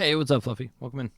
Hey, what's up, Fluffy? Welcome in.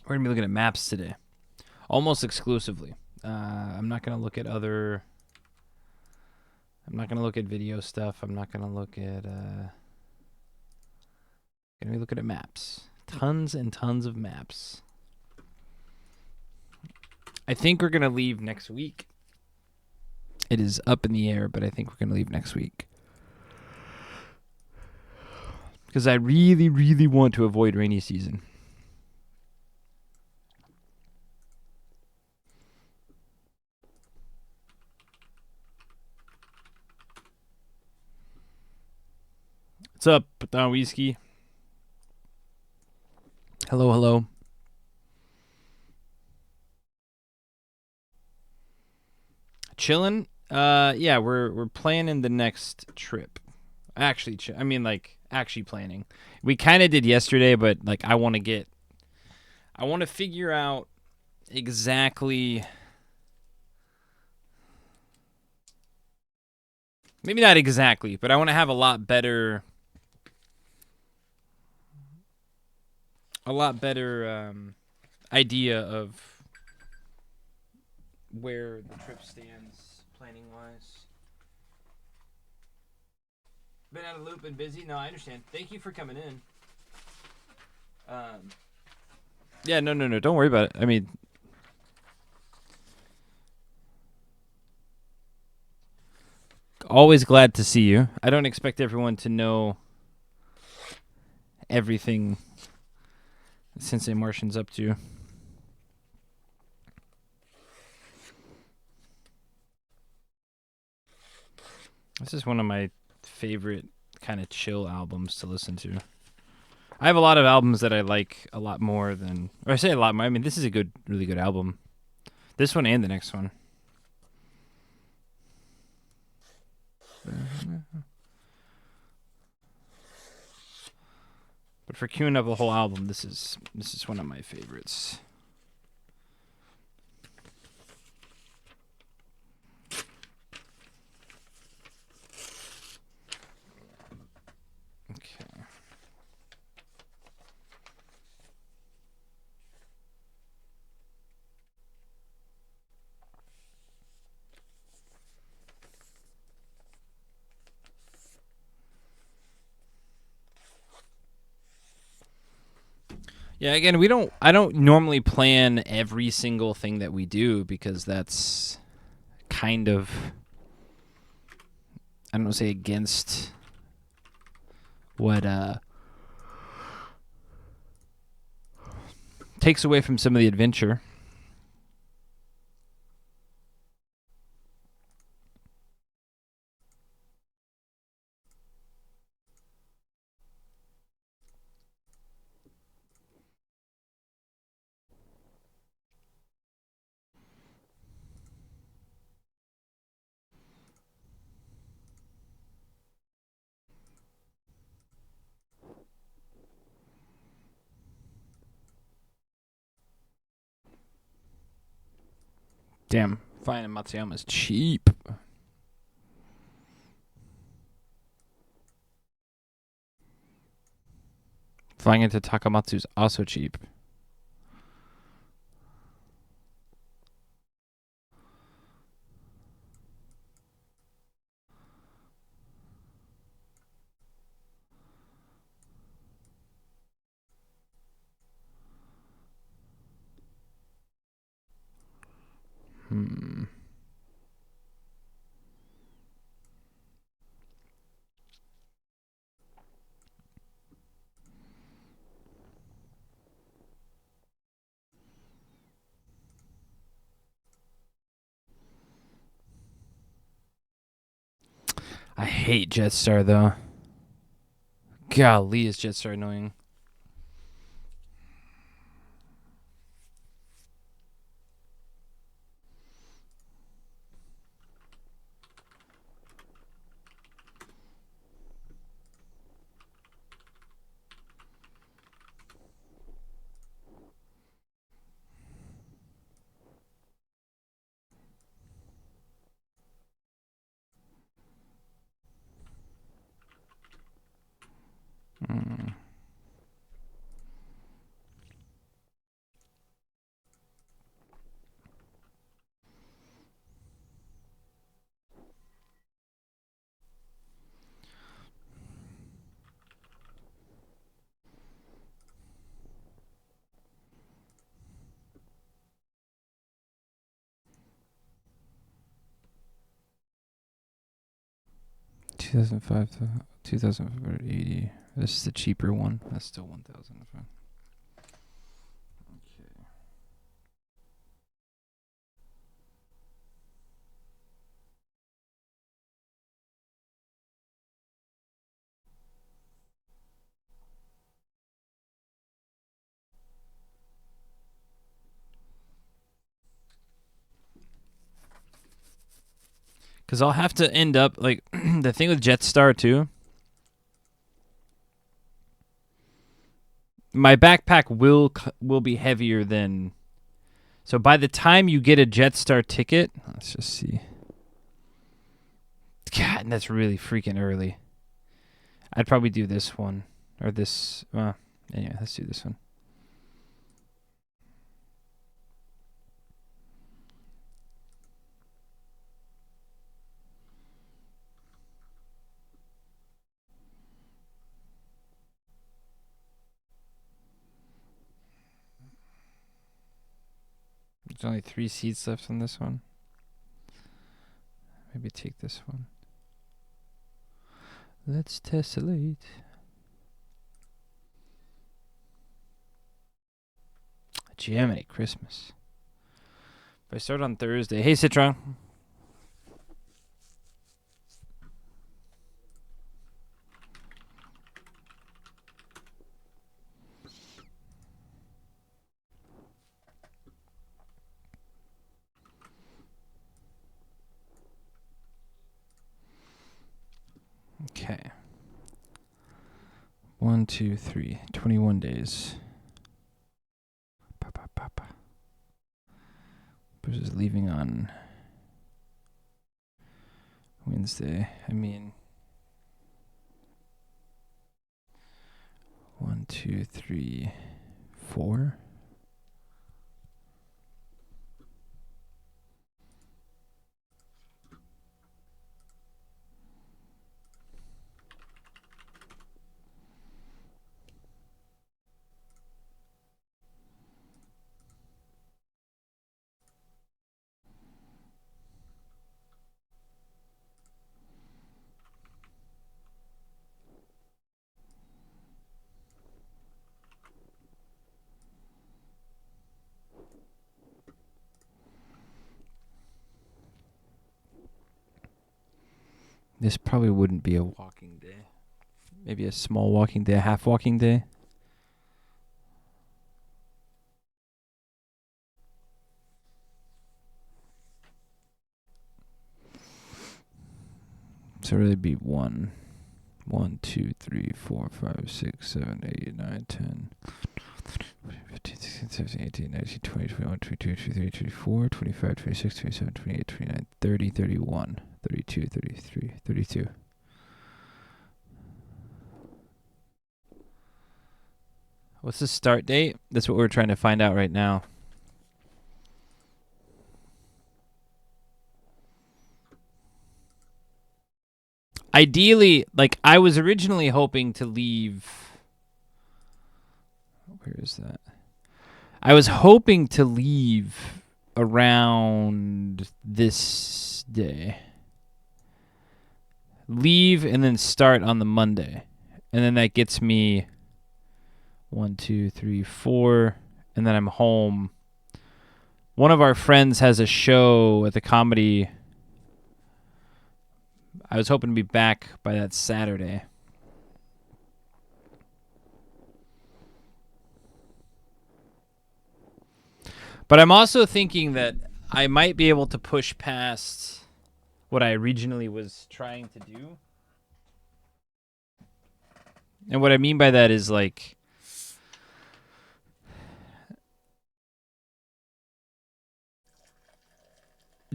We're gonna be looking at maps today, almost exclusively. I'm not gonna look at other. I'm not gonna look at video stuff. I'm not gonna look at. Gonna be looking at maps. Tons and tons of maps. I think we're gonna leave next week. It is up in the air, but I think we're gonna leave next week because I really, really want to avoid rainy season. What's up, Don Whiskey? Hello, hello. Chilling. Yeah, we're planning the next trip. Actually, I mean, like, actually planning. We kind of did yesterday, but like, I want to figure out exactly. Maybe not exactly, but I want to have a lot better idea of where the trip stands planning wise. Been out of loop and busy. No, I understand. Thank you for coming in. Yeah, no. Don't worry about it. I mean, always glad to see you. I don't expect everyone to know everything Sensei Martian's up to. This is one of my favorite kind of chill albums to listen to. I have a lot of albums that I like a lot more than, or I say a lot more. I mean, this is a really good album. This one and the next one. But for queuing up a whole album, this is one of my favorites. Okay. Yeah, again, I don't normally plan every single thing that we do because that's kind of, I don't want to say against what takes away from some of the adventure. Damn, flying in Matsuyama is cheap. Flying into Takamatsu is also cheap. Hmm. I hate Jetstar though. Golly, is Jetstar annoying. Mm. 2005 to 2,580. This is the cheaper one. That's still 1,000. Okay. Because I'll have to end up like the thing with Jetstar too. My backpack will be heavier than. So by the time you get a Jetstar ticket, let's just see. God, that's really freaking early. I'd probably do this one or this. Anyway, let's do this one. There's only 3 seats left on this one. Maybe take this one. Let's tessellate. Jiminy Christmas. If I start on Thursday. Hey, Citron. Okay. 1, 2, 3. 21 days. Versus leaving on Wednesday. I mean, 1, 2, 3, 4. This probably wouldn't be a walking day. Maybe a small walking day, a half walking day. So really be 1, 2, 3, 4, 5, 6, 7, 8, 9, 10, 15, 16, 17, 18, 19, 20, 21, 22, 23, 24, 25, 26, 27, 28, 29, 30, 31, 32, 33, 32. What's the start date? That's what we're trying to find out right now. Ideally, like I was originally hoping to leave. Where is that? I was hoping to leave around this day. Leave and then start on the Monday. And then that gets me 1, 2, 3, 4. And then I'm home. One of our friends has a show at the comedy. I was hoping to be back by that Saturday. But I'm also thinking that I might be able to push past what I originally was trying to do. And what I mean by that is like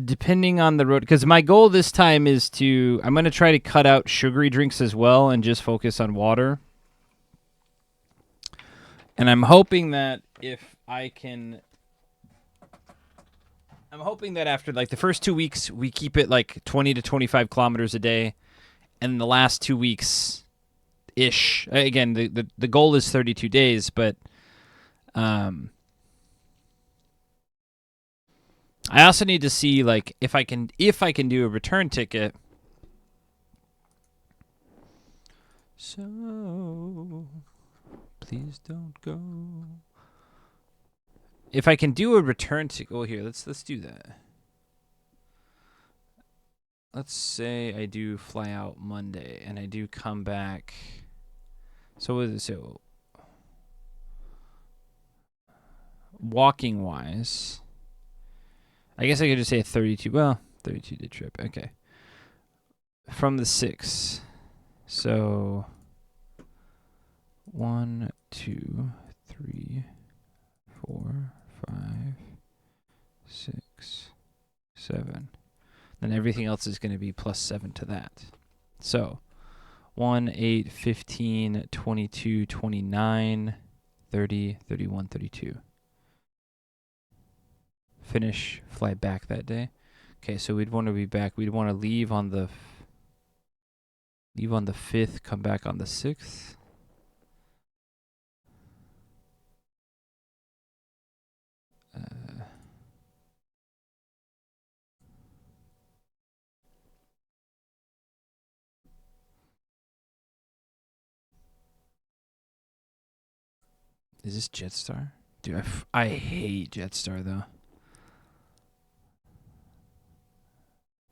depending on the road, because my goal this time is I'm going to try to cut out sugary drinks as well and just focus on water. And I'm hoping that I'm hoping that after like the first 2 weeks, we keep it like 20 to 25 kilometers a day. And the last 2 weeks ish, again, the goal is 32 days, but I also need to see like if I can do a return ticket. So please don't go. If I can do a return ticket, oh here, let's do that. Let's say I do fly out Monday and I do come back. So what is it? So walking wise, I guess I could just say a 32. Well, 32 day trip. Okay. From the 6th. So 1, 2, 3, 4, 5, 6, 7. Then everything else is going to be plus 7 to that. So 1, 8, 15, 22, 29, 30, 31, 32. Finish, fly back that day. Okay, so we'd want to be back. We'd want to leave on the 5th, come back on the 6th. Is this Jetstar? Dude, I hate Jetstar though.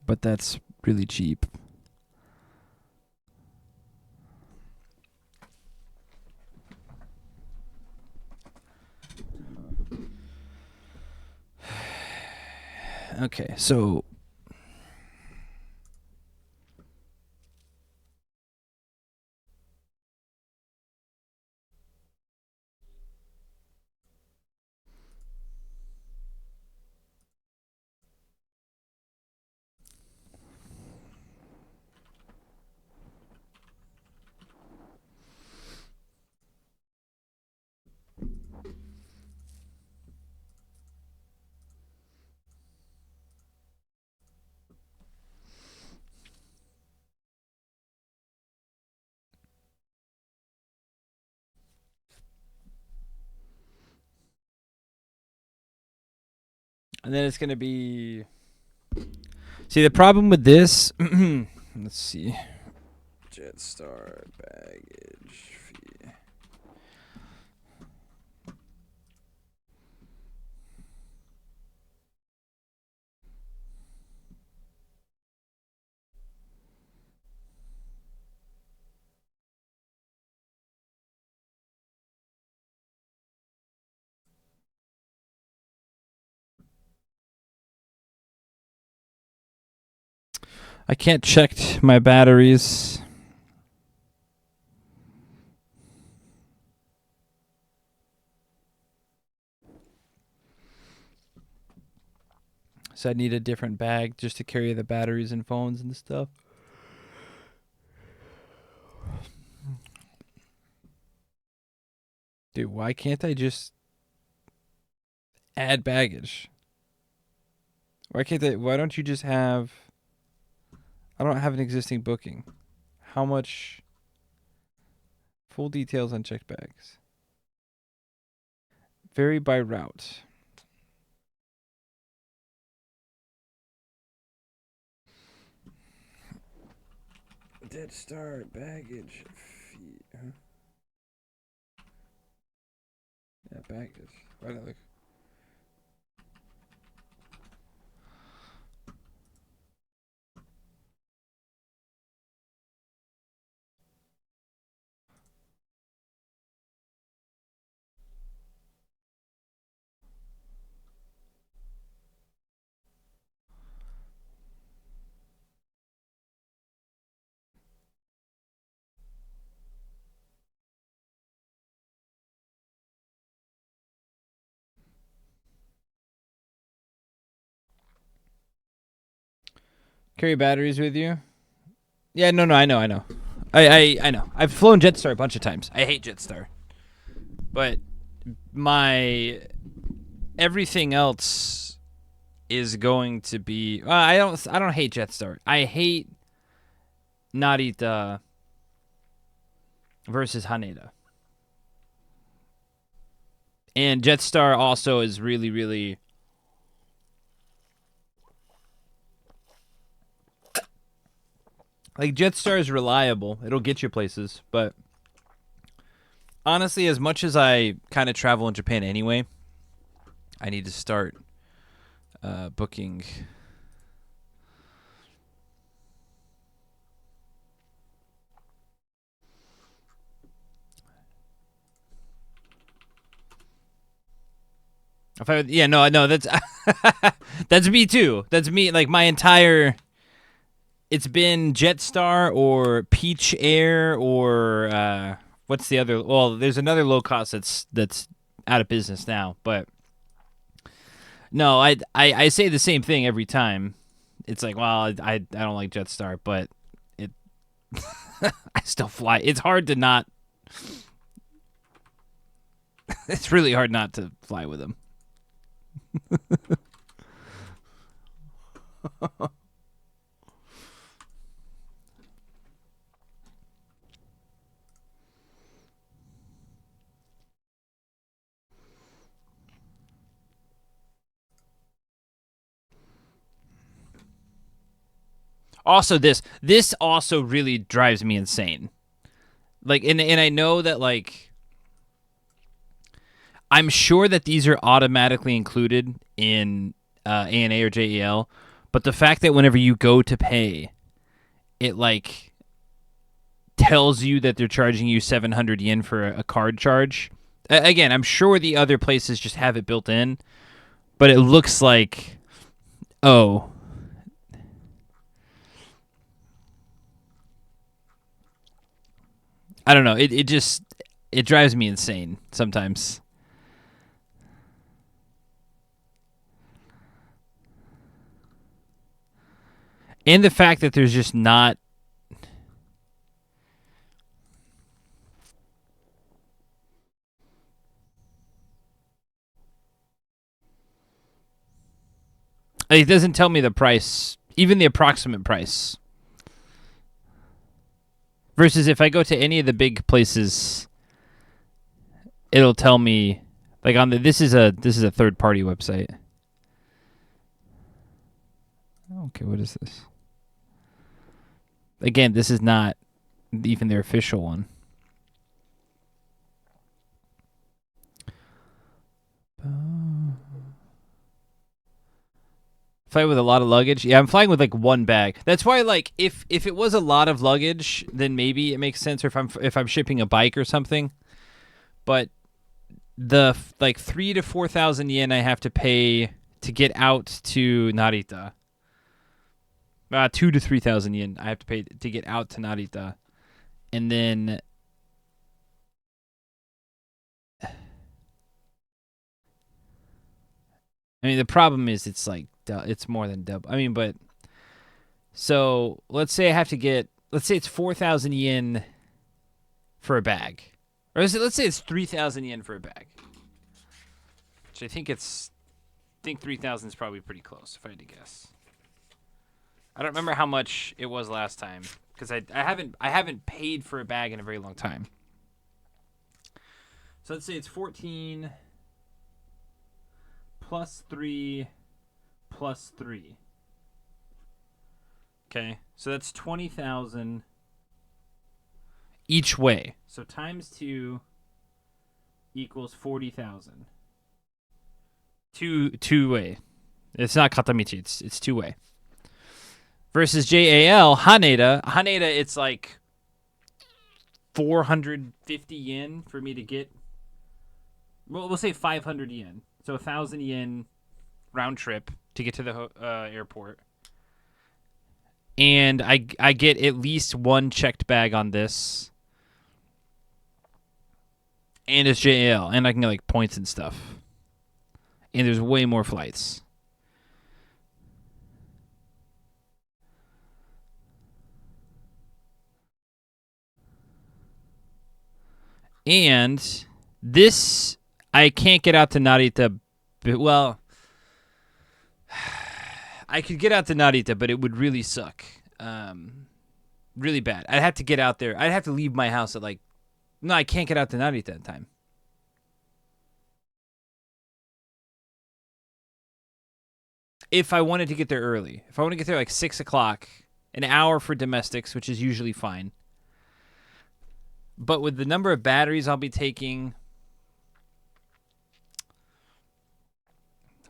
But that's really cheap. Okay, so and then it's going to be... See, the problem with this... let's see. Jetstar baggage fee. I can't check my batteries. So I need a different bag just to carry the batteries and phones and stuff. Dude, why can't I just add baggage? Why don't you just have... I don't have an existing booking. How much? Full details on checked bags. Vary by route. Dead Star baggage fee. Huh? Yeah, baggage. Why did I look? Carry batteries with you. Yeah, no, I know. I know. I've flown Jetstar a bunch of times. I hate Jetstar, but my everything else is going to be. I don't hate Jetstar. I hate Narita versus Haneda. And Jetstar also is really, really. Like, Jetstar is reliable. It'll get you places. But honestly, as much as I kind of travel in Japan anyway, I need to start booking. If I, yeah, no, that's that's me too. That's me. Like, my entire, it's been Jetstar or Peach Air or what's the other? Well, there's another low cost that's out of business now. But no, I say the same thing every time. It's like, well, I don't like Jetstar, but it I still fly. It's hard to not. It's really hard not to fly with them. Also, this also really drives me insane. Like, and I know that, like, I'm sure that these are automatically included in ANA or JEL, but the fact that whenever you go to pay, it like tells you that they're charging you 700 yen for a card charge. Again, I'm sure the other places just have it built in, but it looks like, oh, I don't know. It just it drives me insane sometimes. And the fact that there's just not. It doesn't tell me the price, even the approximate price. Versus if I go to any of the big places, it'll tell me, like, on the this is a third party website. Okay, what is this? Again, this is not even their official one. Fly with a lot of luggage. Yeah, I'm flying with like one bag. That's why, like, if it was a lot of luggage, then maybe it makes sense. Or if I'm shipping a bike or something. But the like 3,000 to 4,000 yen I have to pay to get out to Narita. 2,000 to 3,000 yen I have to pay to get out to Narita, and then I mean the problem is it's like it's more than double. I mean, but so let's say I have to get, let's say it's 4,000 yen for a bag, or let's say it's 3,000 yen for a bag, which I think 3,000 is probably pretty close if I had to guess. I don't remember how much it was last time because I haven't paid for a bag in a very long time. So let's say it's 14 plus 3 plus 3. Okay, so that's 20,000 each way. So times 2 equals 40,000. Two way. It's not katamichi. It's two way. Versus JAL Haneda. It's like 450 yen for me to get. Well, we'll say 500 yen. So 1,000 yen round trip to get to the airport. And I get at least one checked bag on this. And it's JAL. And I can get like points and stuff. And there's way more flights. And this, I can't get out to Narita. Well, I could get out to Narita, but it would really suck. Really bad. I'd have to get out there. I'd have to leave my house at like. No, I can't get out to Narita in time. If I wanted to get there early, if I want to get there like 6 o'clock, an hour for domestics, which is usually fine. But with the number of batteries I'll be taking,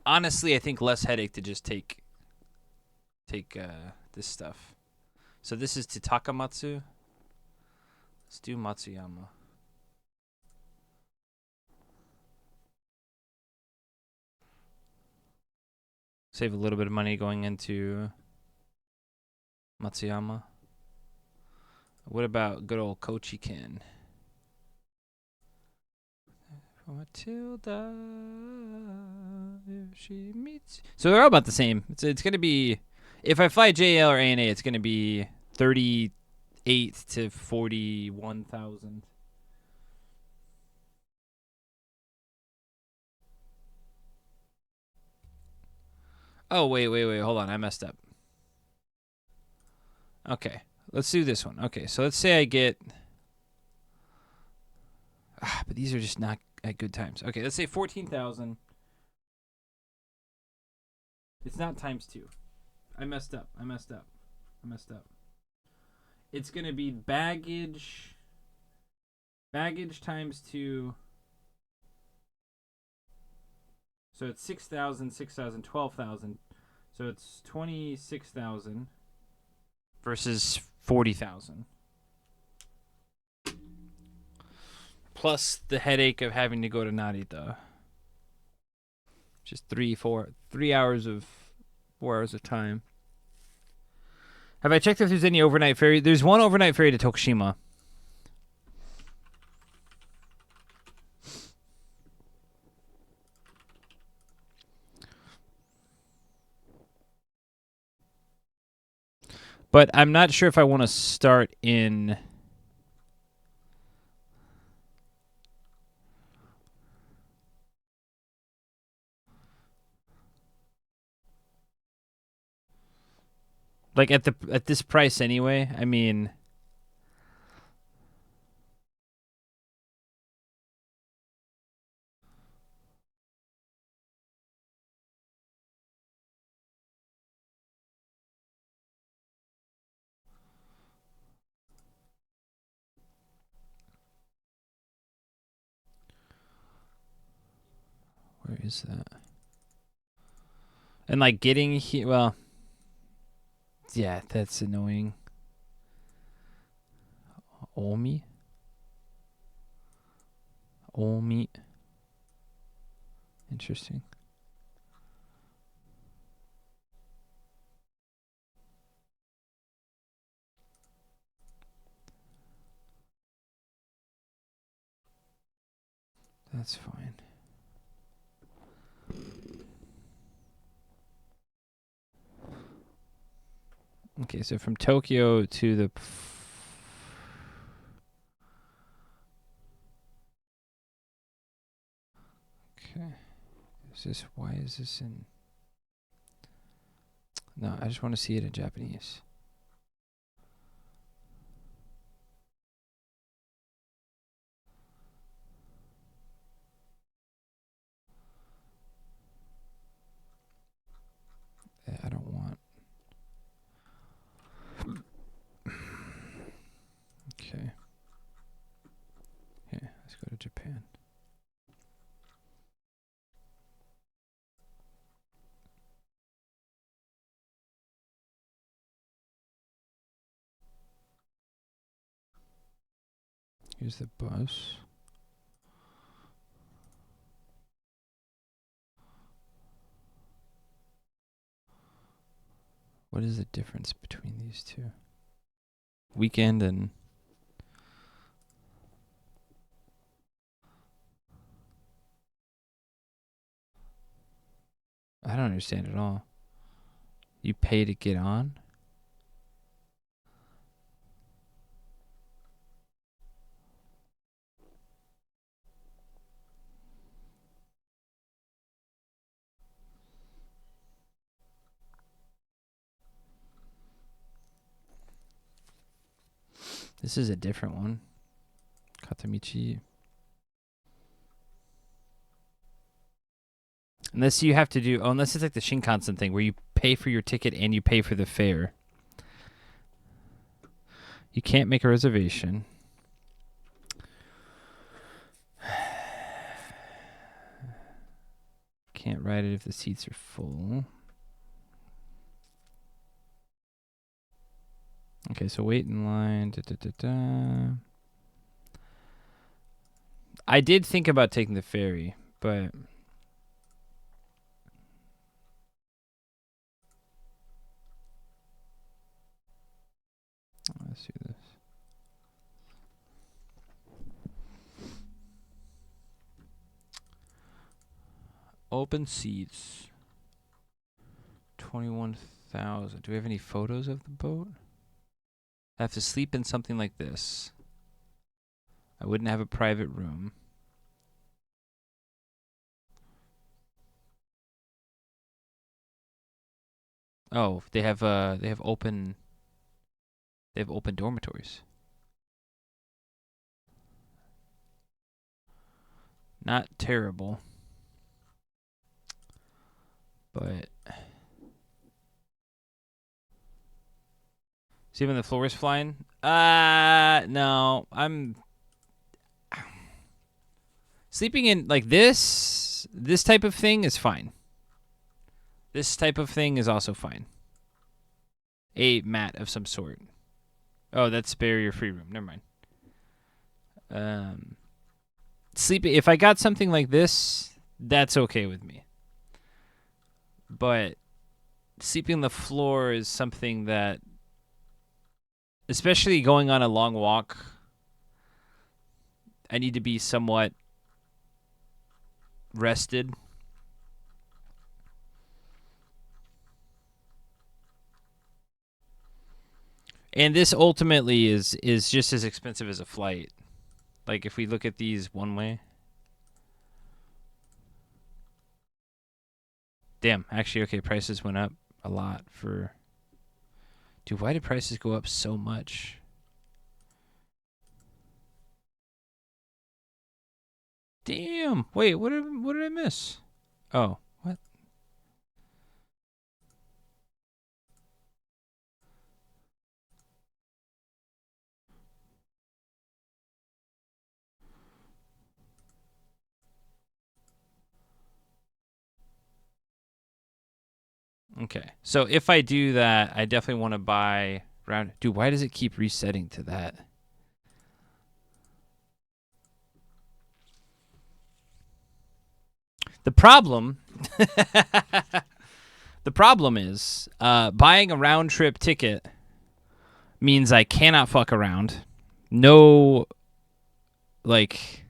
honestly, I think less headache to just take this stuff. So this is to Takamatsu. Let's do Matsuyama. Save a little bit of money going into Matsuyama. What about good old Kochiken? Matilda, if she meets. So they're all about the same. It's going to be, if I fly JL or ANA, it's going to be 38 to 41,000. Oh, wait. Hold on. I messed up. Okay. Let's do this one. Okay. So let's say I get. But these are just not at good times. Okay. Let's say 14,000. It's not times 2. I messed up. It's going to be baggage times 2. So it's 6,000, 12,000. So it's 26,000 versus 40,000. Plus the headache of having to go to Narita. Just 4 hours of time. Have I checked if there's any overnight ferry? There's one overnight ferry to Tokushima. But I'm not sure if I want to start in. Like at this price anyway. I mean, where is that? And like getting here, well, yeah, that's annoying. Omi. Interesting. That's fine. Okay, so from Tokyo to the. Okay. Why is this in. No, I just want to see it in Japanese. I don't want. Okay. Yeah, let's go to Japan. Here's the bus. What is the difference between these two? Weekend and. I don't understand at all. You pay to get on? This is a different one. Katamichi. Unless you have to do, unless it's like the Shinkansen thing where you pay for your ticket and you pay for the fare. You can't make a reservation. Can't ride it if the seats are full. Okay, so wait in line. I did think about taking the ferry, but let's do this. Open seats. 21,000. Do we have any photos of the boat? I have to sleep in something like this. I wouldn't have a private room. Oh, they have open dormitories. Not terrible. But see when the floor is flying? No. I'm sleeping in like this type of thing is fine. This type of thing is also fine. A mat of some sort. Oh, that's barrier free room. Never mind. Sleeping if I got something like this, that's okay with me. But sleeping on the floor is something that, especially going on a long walk, I need to be somewhat rested. And this ultimately is just as expensive as a flight. Like if we look at these one way. Damn, actually, okay, prices went up a lot for... Dude, why did prices go up so much? Damn. Wait, what did I miss? Oh, what? Okay. So if I do that, I definitely want to buy round... Dude, why does it keep resetting to that? The problem... The problem is buying a round trip ticket means I cannot fuck around. No, like,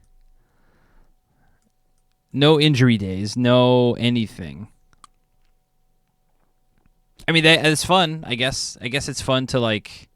no injury days, no anything. I mean, that's fun, I guess. I guess it's fun to, like...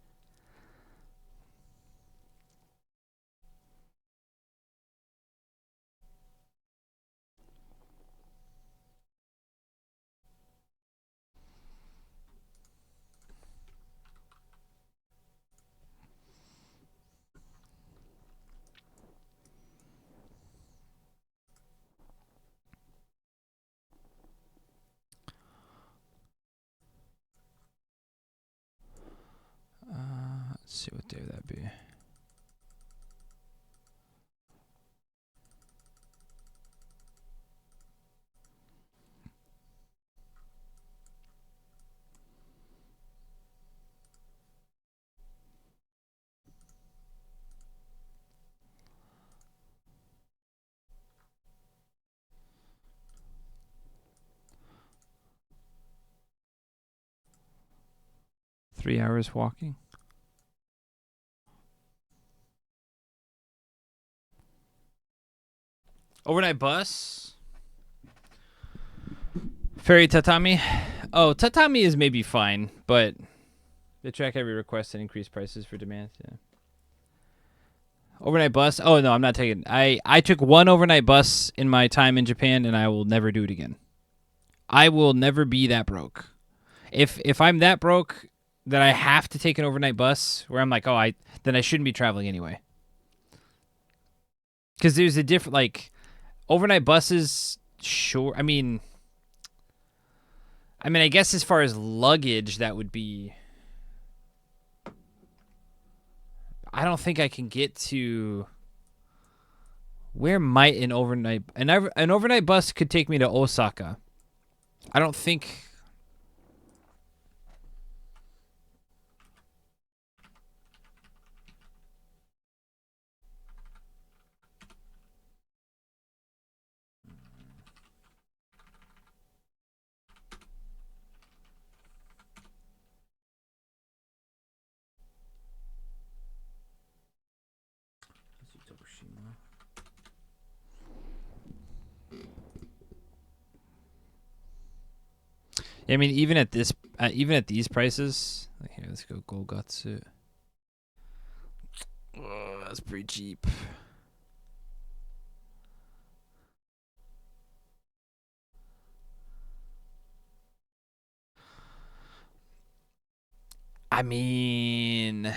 let's see what day would that be. Three hours walking. Overnight bus. Ferry tatami. Oh, tatami is maybe fine, but they track every request and increase prices for demand. Yeah. Overnight bus. Oh no, I'm not taking. I took one overnight bus in my time in Japan, and I will never do it again. I will never be that broke. If I'm that broke, that I have to take an overnight bus where I'm like, oh, then I shouldn't be traveling anyway. Because there's a different, like, overnight buses, sure. I guess as far as luggage, that would be. I don't think I can get to. Where might an overnight bus could take me to Osaka? I don't think. I mean, even at these prices, here, let's go Golgatsu. Oh, that's pretty cheap. I mean,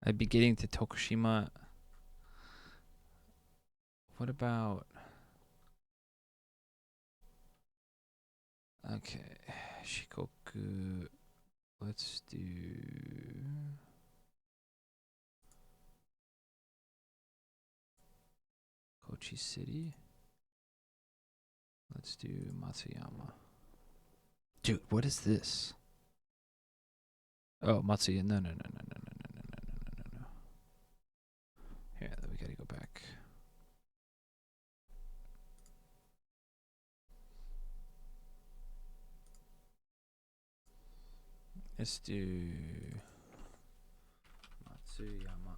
I'd be getting to Tokushima. What about? Okay, Shikoku. Let's do. Kochi City. Let's do Matsuyama. Dude, what is this? Oh, Matsuyama. No. Here, we gotta go back. Let's do Matsuyama.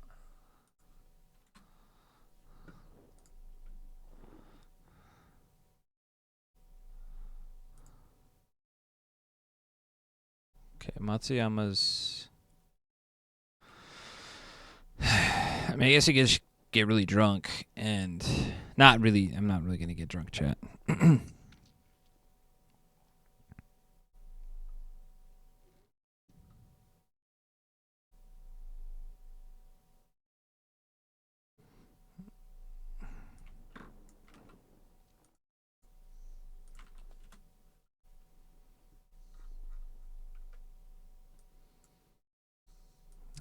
Okay, Matsuyama's. I mean, I guess I could get really drunk and not really. I'm not really gonna get drunk, chat. I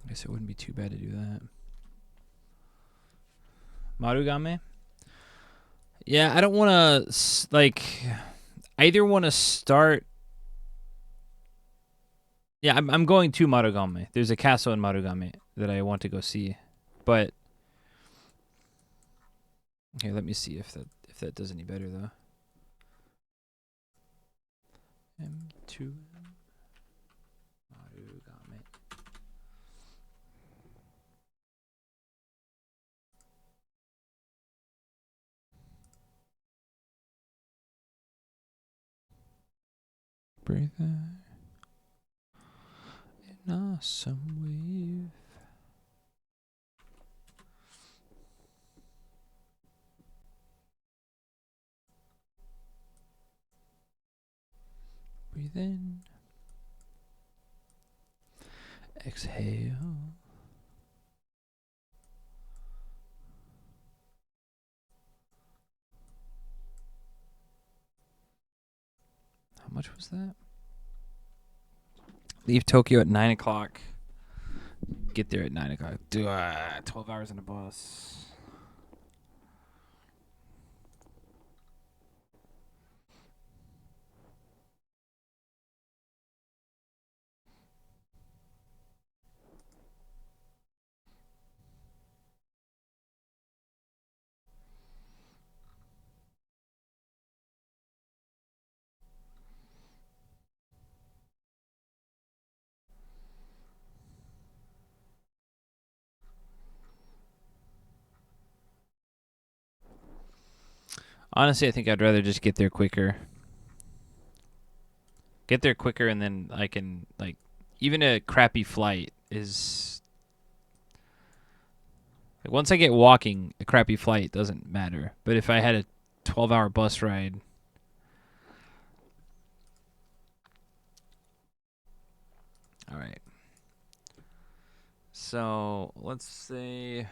guess it wouldn't be too bad to do that. Marugame? Yeah, I don't want to, like, I either want to start. Yeah, I'm going to Marugame. There's a castle in Marugame that I want to go see. But, okay, let me see if that does any better, though. M2 Marugame. Breathe in awesome wave. Breathe in. Exhale. How much was that? Leave Tokyo at 9 o'clock. Get there at 9 o'clock. 12 hours in a bus. Honestly, I think I'd rather just get there quicker. Get there quicker, and then I can, like, even a crappy flight is. Like once I get walking, a crappy flight doesn't matter. But if I had a 12-hour bus ride, all right. So let's say.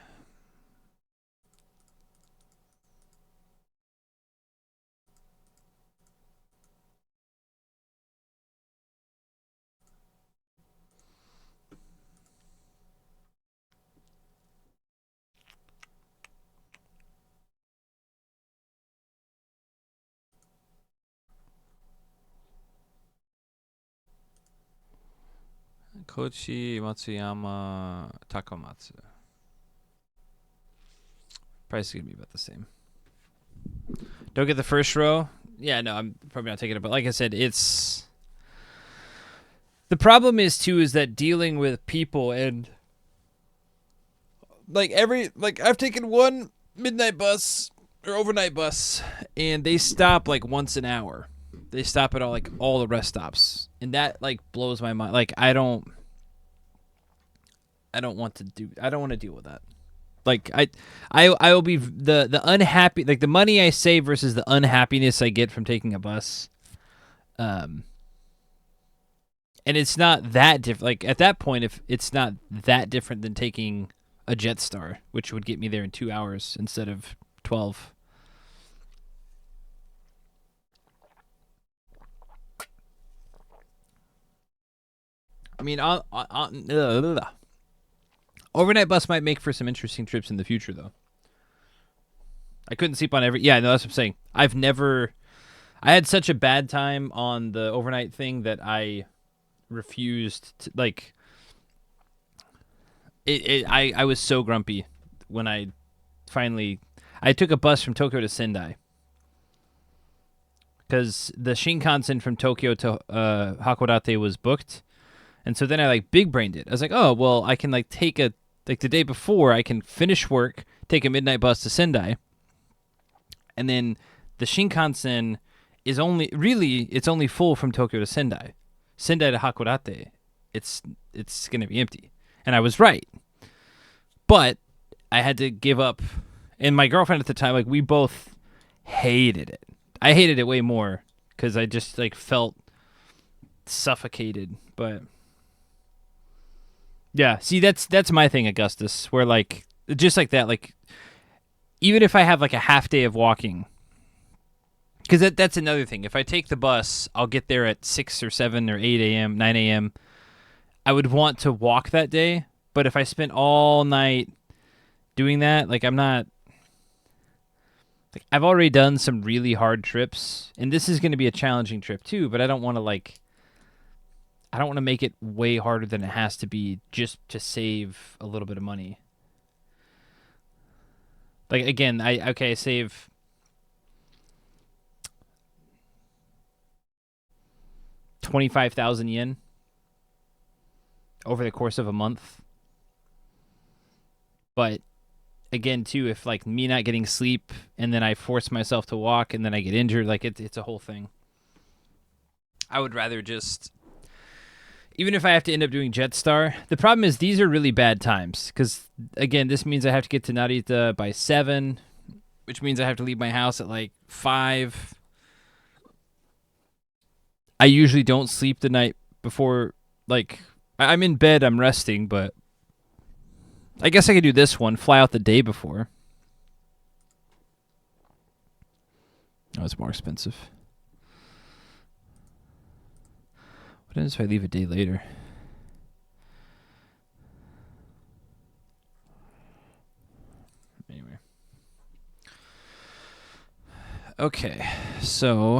Kochi, Matsuyama, Takamatsu. Price is going to be about the same. Don't get the first row. Yeah, no, I'm probably not taking it. But like I said, it's... The problem is, too, is that dealing with people and... I've taken one midnight bus or overnight bus, and they stop, once an hour. They stop at all the rest stops. And that, blows my mind. I don't want to deal with that. I will be the unhappy, the money I save versus the unhappiness I get from taking a bus. And it's not that different. At that point, if it's not that different than taking a Jetstar, which would get me there in 2 hours instead of 12. I mean, overnight bus might make for some interesting trips in the future, though. I couldn't sleep on every... Yeah, no, that's what I'm saying. I had such a bad time on the overnight thing that I refused to, I was so grumpy when I took a bus from Tokyo to Sendai. Because the Shinkansen from Tokyo to Hakodate was booked. And so then I big brained it. I was like, oh, well, I can take the day before, I can finish work, take a midnight bus to Sendai. And then the Shinkansen is it's only full from Tokyo to Sendai. Sendai to Hakodate, it's going to be empty. And I was right. But I had to give up. And my girlfriend at the time, we both hated it. I hated it way more because I just felt suffocated. But yeah, see, that's my thing, Augustus, where just like that, even if I have a half day of walking, because that's another thing. If I take the bus, I'll get there at 6 or 7 or 8 a.m., 9 a.m. I would want to walk that day, but if I spent all night doing that, I'm not... I've already done some really hard trips, and this is going to be a challenging trip too, but I don't want to, I don't want to make it way harder than it has to be just to save a little bit of money. Again, I save... 25,000 yen over the course of a month. But again, too, if me not getting sleep and then I force myself to walk and then I get injured, it's a whole thing. I would rather just, even if I have to end up doing Jetstar, the problem is these are really bad times because, again, this means I have to get to Narita by 7, which means I have to leave my house at 5. I usually don't sleep the night before. I'm in bed, I'm resting, but I guess I could do this one, fly out the day before. Oh, it's more expensive. What happens if I leave a day later? Anyway. Okay, so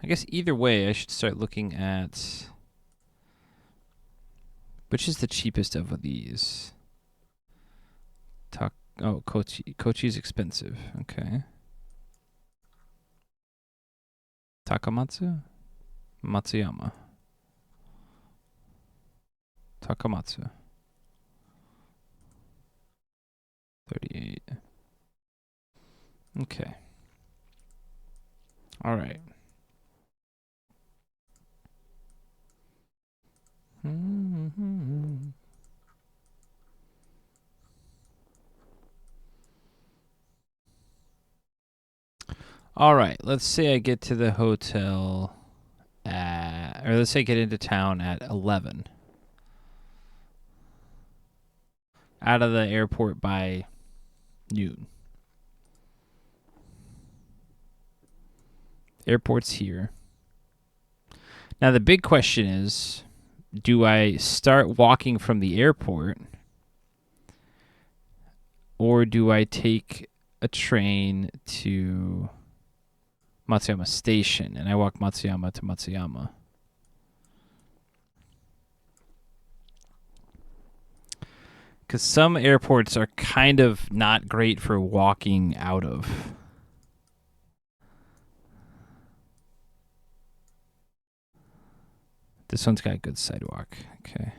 I guess either way, I should start looking at which is the cheapest of these. Kochi. Kochi's expensive. Okay. Takamatsu? Matsuyama. Takamatsu. 38. Okay. All right. All right, let's say I get to the hotel or let's say I get into town at 11. Out of the airport by noon. Airport's here. Now the big question is, do I start walking from the airport or do I take a train to Matsuyama Station and I walk Matsuyama to Matsuyama? Because some airports are kind of not great for walking out of. This one's got a good sidewalk. Okay.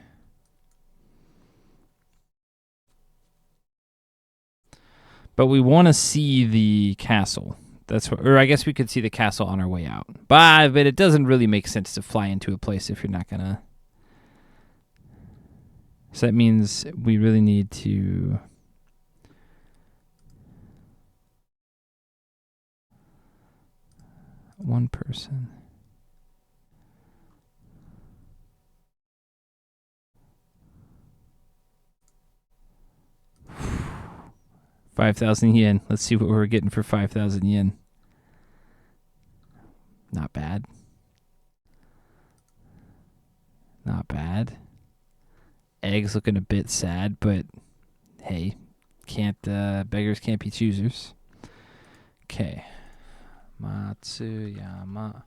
But we want to see the castle. That's what, or I guess we could see the castle on our way out. But it doesn't really make sense to fly into a place if you're not gonna. So that means we really need to. One person. $5,000 yen. Let's see what we're getting for 5,000 yen. Not bad. Not bad. Eggs looking a bit sad, but hey, beggars can't be choosers. Okay. Matsuyama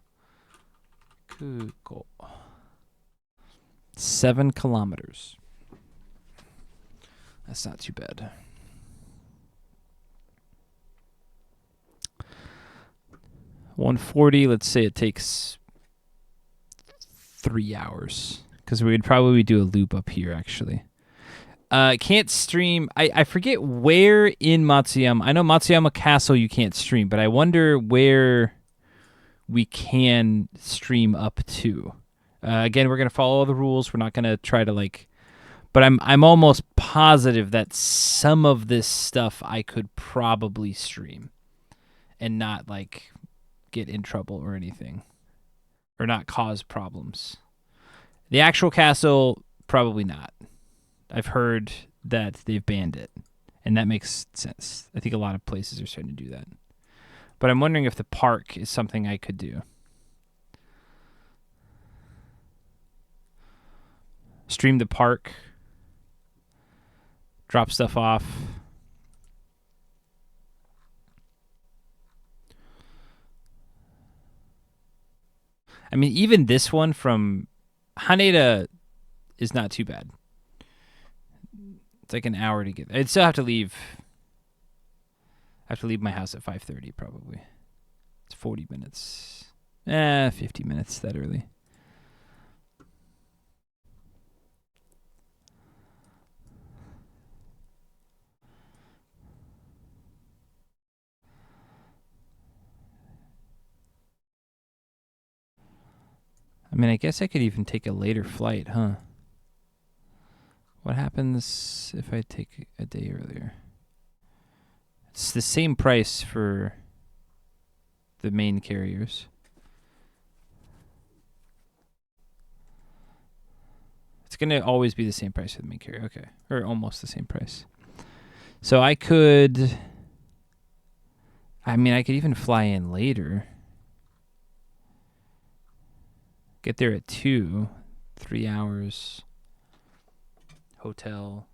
Kuko. 7 kilometers. That's not too bad. $140. Let's say it takes 3 hours because we'd probably do a loop up here actually. Can't stream. I forget where in Matsuyama. I know Matsuyama Castle you can't stream, but I wonder where we can stream up to. Again, we're gonna follow all the rules. We're not gonna try to but I'm almost positive that some of this stuff I could probably stream and not get in trouble or anything, or not cause problems. The actual castle, probably not. I've heard that they've banned it, and that makes sense. I think a lot of places are starting to do that. But I'm wondering if the park is something I could do. Stream the park. Drop stuff off. I mean, even this one from Haneda is not too bad. It's like an hour to get there. I'd still have to leave. I have to leave my house at 5:30 probably. It's 40 minutes. 50 minutes that early. I mean, I guess I could even take a later flight, huh? What happens if I take a day earlier? It's the same price for the main carriers. It's going to always be the same price for the main carrier. Okay. Or almost the same price. So I could... I mean, I could even fly in later. Get there at 2. 3 hours. Hotel.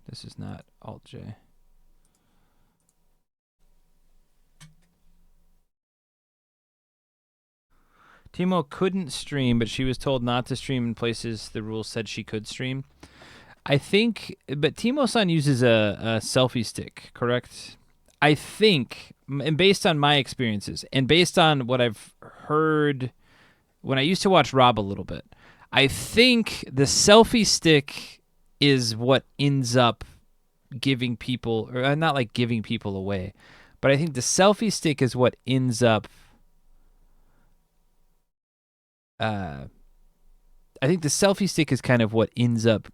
This is not Alt-J. Timo couldn't stream, but she was told not to stream in places the rules said she could stream. I think, but Timo-san uses a selfie stick, correct? I think, and based on my experiences, and based on what I've heard when I used to watch Rob a little bit, I think the selfie stick is what ends up giving people, or not like giving people away, but I think the selfie stick is what ends up I think the selfie stick is kind of what ends up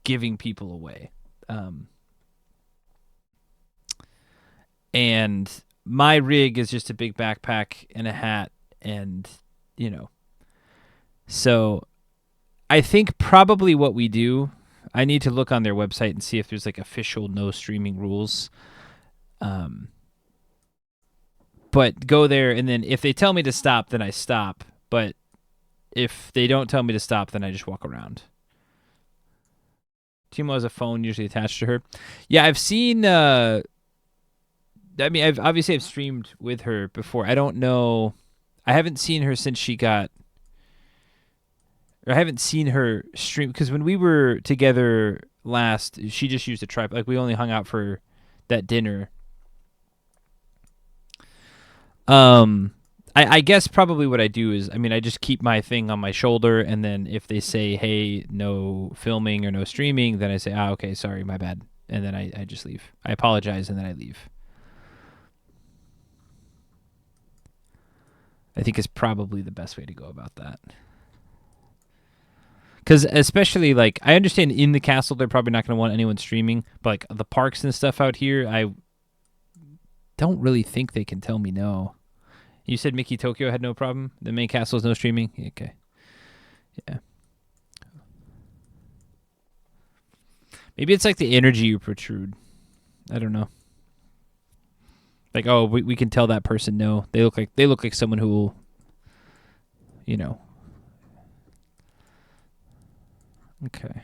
giving people away. Um, and my rig is just a big backpack and a hat, and you know. So I think probably what we do, I need to look on their website and see if there's like official no streaming rules. Um, but go there, and then if they tell me to stop, then I stop. But if they don't tell me to stop, then I just walk around. Timo has a phone usually attached to her. Yeah, I've seen. I mean, I've streamed with her before. I don't know. I haven't seen her since she got. Or I haven't seen her stream because when we were together last, she just used a tripod. Like we only hung out for that dinner. I guess probably what I do is, I mean, I just keep my thing on my shoulder, and then if they say, hey, no filming or no streaming, then I say, okay, sorry, my bad. And then I just leave. I apologize, and then I leave. I think is probably the best way to go about that. Because especially, like, I understand in the castle, they're probably not going to want anyone streaming, but like the parks and stuff out here, I don't really think they can tell me no. You said Mickey Tokyo had no problem? The main castle is no streaming? Okay. Yeah. Maybe it's like the energy you protrude. I don't know. Like, oh, we can tell that person no. They look like someone who will, you know. Okay.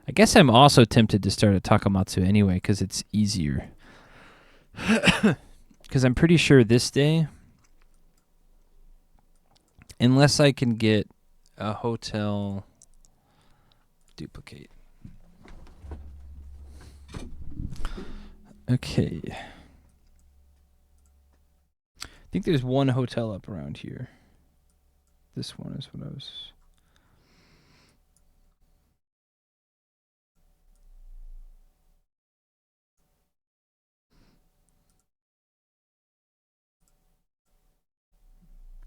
I guess I'm also tempted to start a Takamatsu anyway because it's easier. Because I'm pretty sure this day, unless I can get a hotel duplicate. Okay. I think there's one hotel up around here. This one is what I was...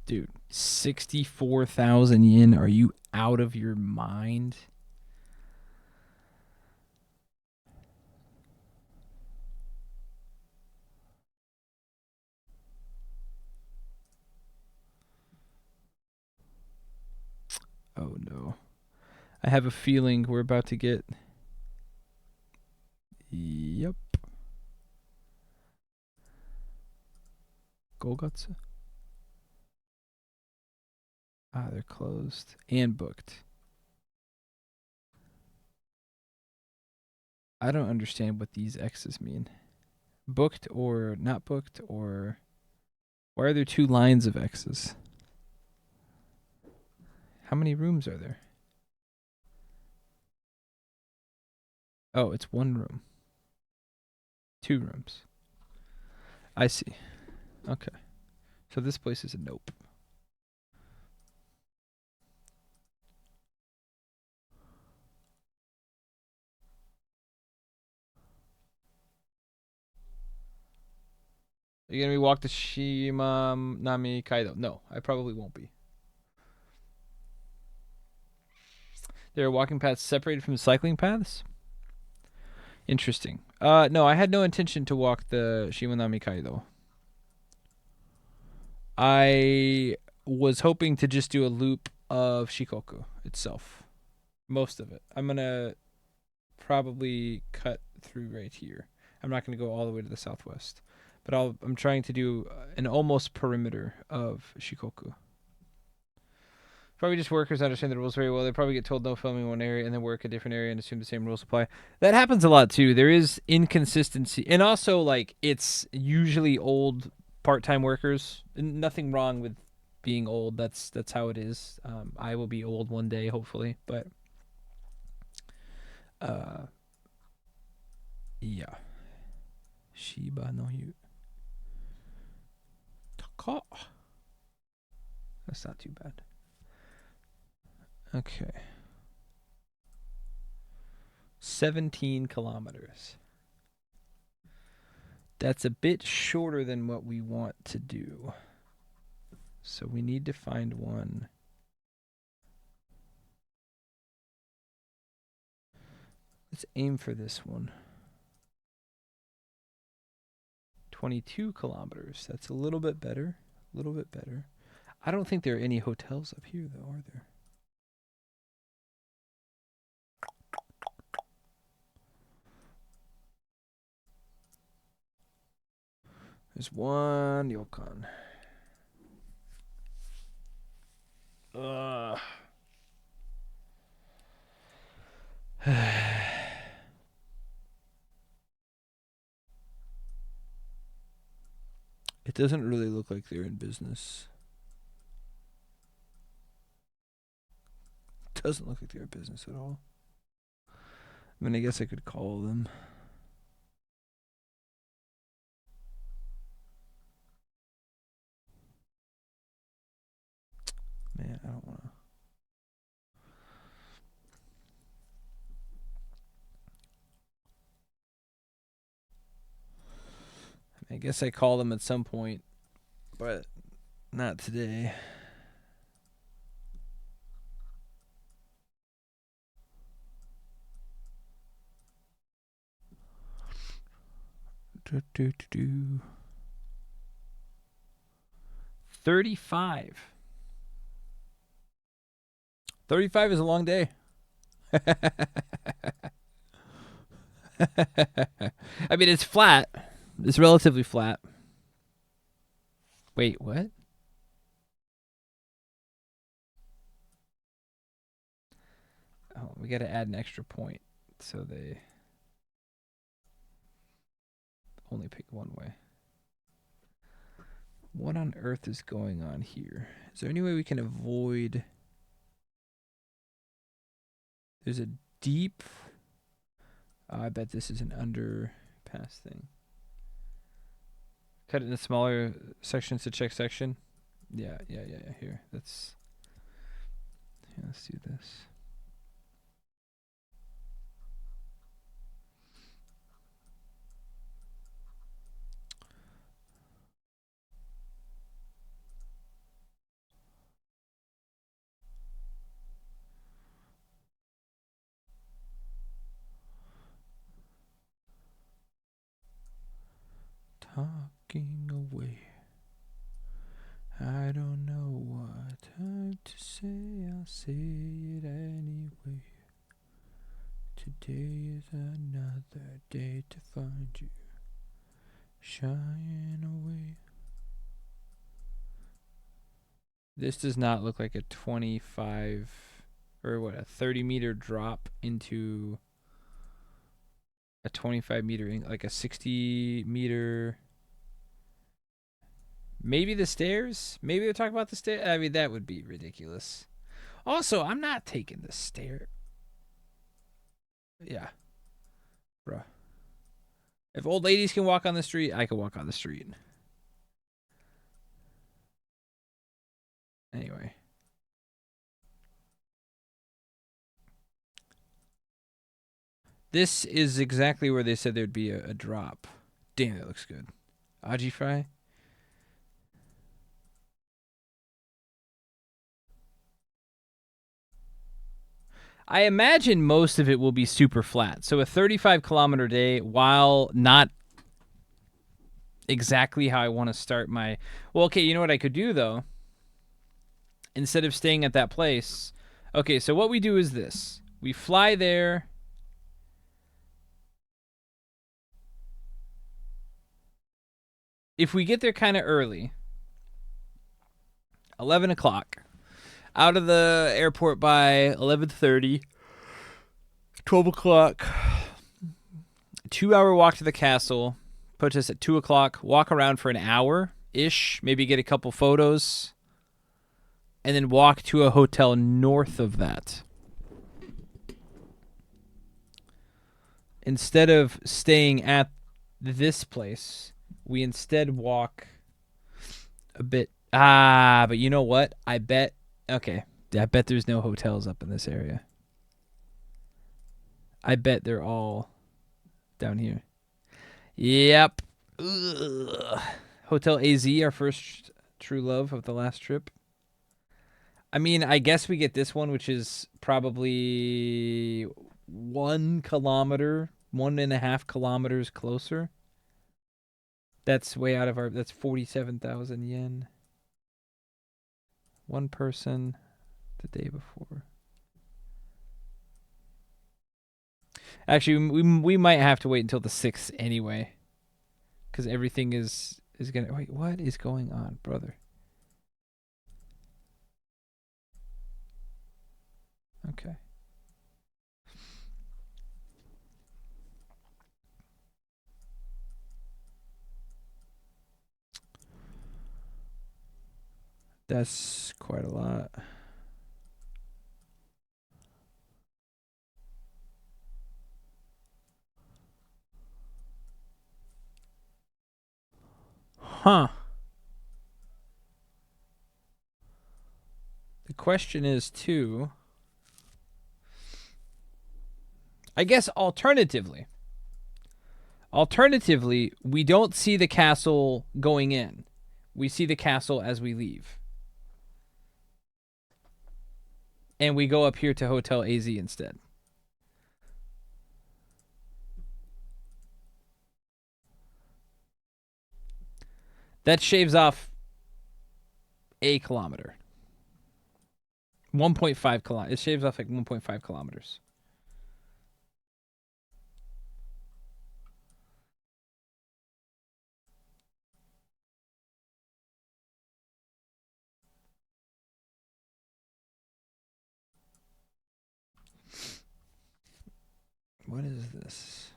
Dude, 64,000 yen. Are you out of your mind? Oh no. I have a feeling we're about to get... Yep. Golgatsu? Ah, they're closed and booked. I don't understand what these X's mean. Booked or not booked, or why are there two lines of X's? How many rooms are there? Oh, it's one room. Two rooms. I see. Okay. So this place is a nope. Are you gonna be walk to Shimanami Kaido? No, I probably won't be. There are walking paths separated from the cycling paths? Interesting. No, I had no intention to walk the Shimanami Kaido. I was hoping to just do a loop of Shikoku itself. Most of it. I'm gonna probably cut through right here. I'm not gonna go all the way to the southwest. But I'm trying to do an almost perimeter of Shikoku. Probably just workers understand the rules very well. They probably get told no filming in one area and then work a different area and assume the same rules apply. That happens a lot too. There is inconsistency, and also like it's usually old part-time workers. Nothing wrong with being old. That's how it is. I will be old one day, hopefully, but yeah. Shiba no Yu. Taka. That's not too bad. Okay. 17 kilometers. That's a bit shorter than what we want to do. So we need to find one Let's aim for this one. 22 kilometers. That's a little bit better. A little bit better. I don't think there are any hotels up here, though, are there? There's one Yokon. It doesn't really look like they're in business. It doesn't look like they're in business at all. I mean, I guess I could call them. Man, I don't want to. I guess I call them at some point, but not today. Do, do, do, do. 35. 35 is a long day. I mean, it's flat. It's relatively flat. Wait, what? Oh, we got to add an extra point so they only pick one way. What on earth is going on here? Is there any way we can avoid... There's a deep... I bet this is an underpass thing. Cut it into smaller sections to check section. Yeah. Here, let's do this. Talking away. I don't know what time to say, I'll say it anyway. Today is another day to find you shying away. This does not look like a 25 or what, a 30-meter drop into a 25-meter, like a 60-meter. Maybe the stairs? Maybe they're talking about the stairs? I mean, that would be ridiculous. Also, I'm not taking the stair. Yeah. Bruh. If old ladies can walk on the street, I can walk on the street. Anyway. This is exactly where they said there'd be a drop. Damn, that looks good. Aji fry. I imagine most of it will be super flat. So a 35-kilometer day, while not exactly how I want to start my... Well, okay, you know what I could do, though? Instead of staying at that place... Okay, so what we do is this. We fly there... If we get there kind of early, 11 o'clock, out of the airport by 11:30, 12 o'clock, 2-hour walk to the castle, puts us at 2 o'clock, walk around for an hour-ish, maybe get a couple photos, and then walk to a hotel north of that. Instead of staying at this place... We instead walk a bit. But you know what? I bet. Okay. I bet there's no hotels up in this area. I bet they're all down here. Yep. Ugh. Hotel AZ, our first true love of the last trip. I mean, I guess we get this one, which is probably 1 kilometer, 1.5 kilometers closer. That's way out of our. That's 47,000 yen. One person the day before. Actually, we might have to wait until the 6th anyway, because everything is gonna. Wait, what is going on, brother? Okay. That's quite a lot. Huh. The question is, too, I guess alternatively, we don't see the castle going in. We see the castle as we leave. And we go up here to Hotel AZ instead. That shaves off a kilometer. 1.5 kilometers. It shaves off like 1.5 kilometers. What is this?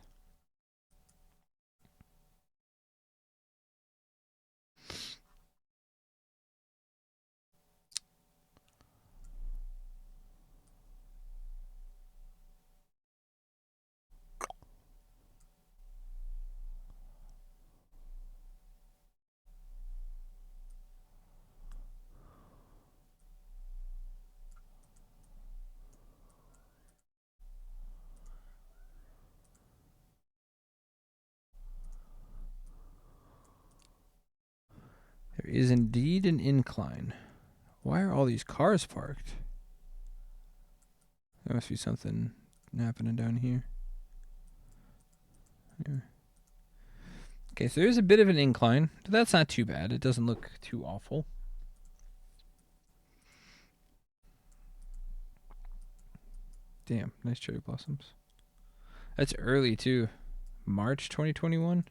There is indeed an incline. Why are all these cars parked? There must be something happening down here. Okay, so there's a bit of an incline, but that's not too bad. It doesn't look too awful. Damn, nice cherry blossoms. That's early too. March 2021.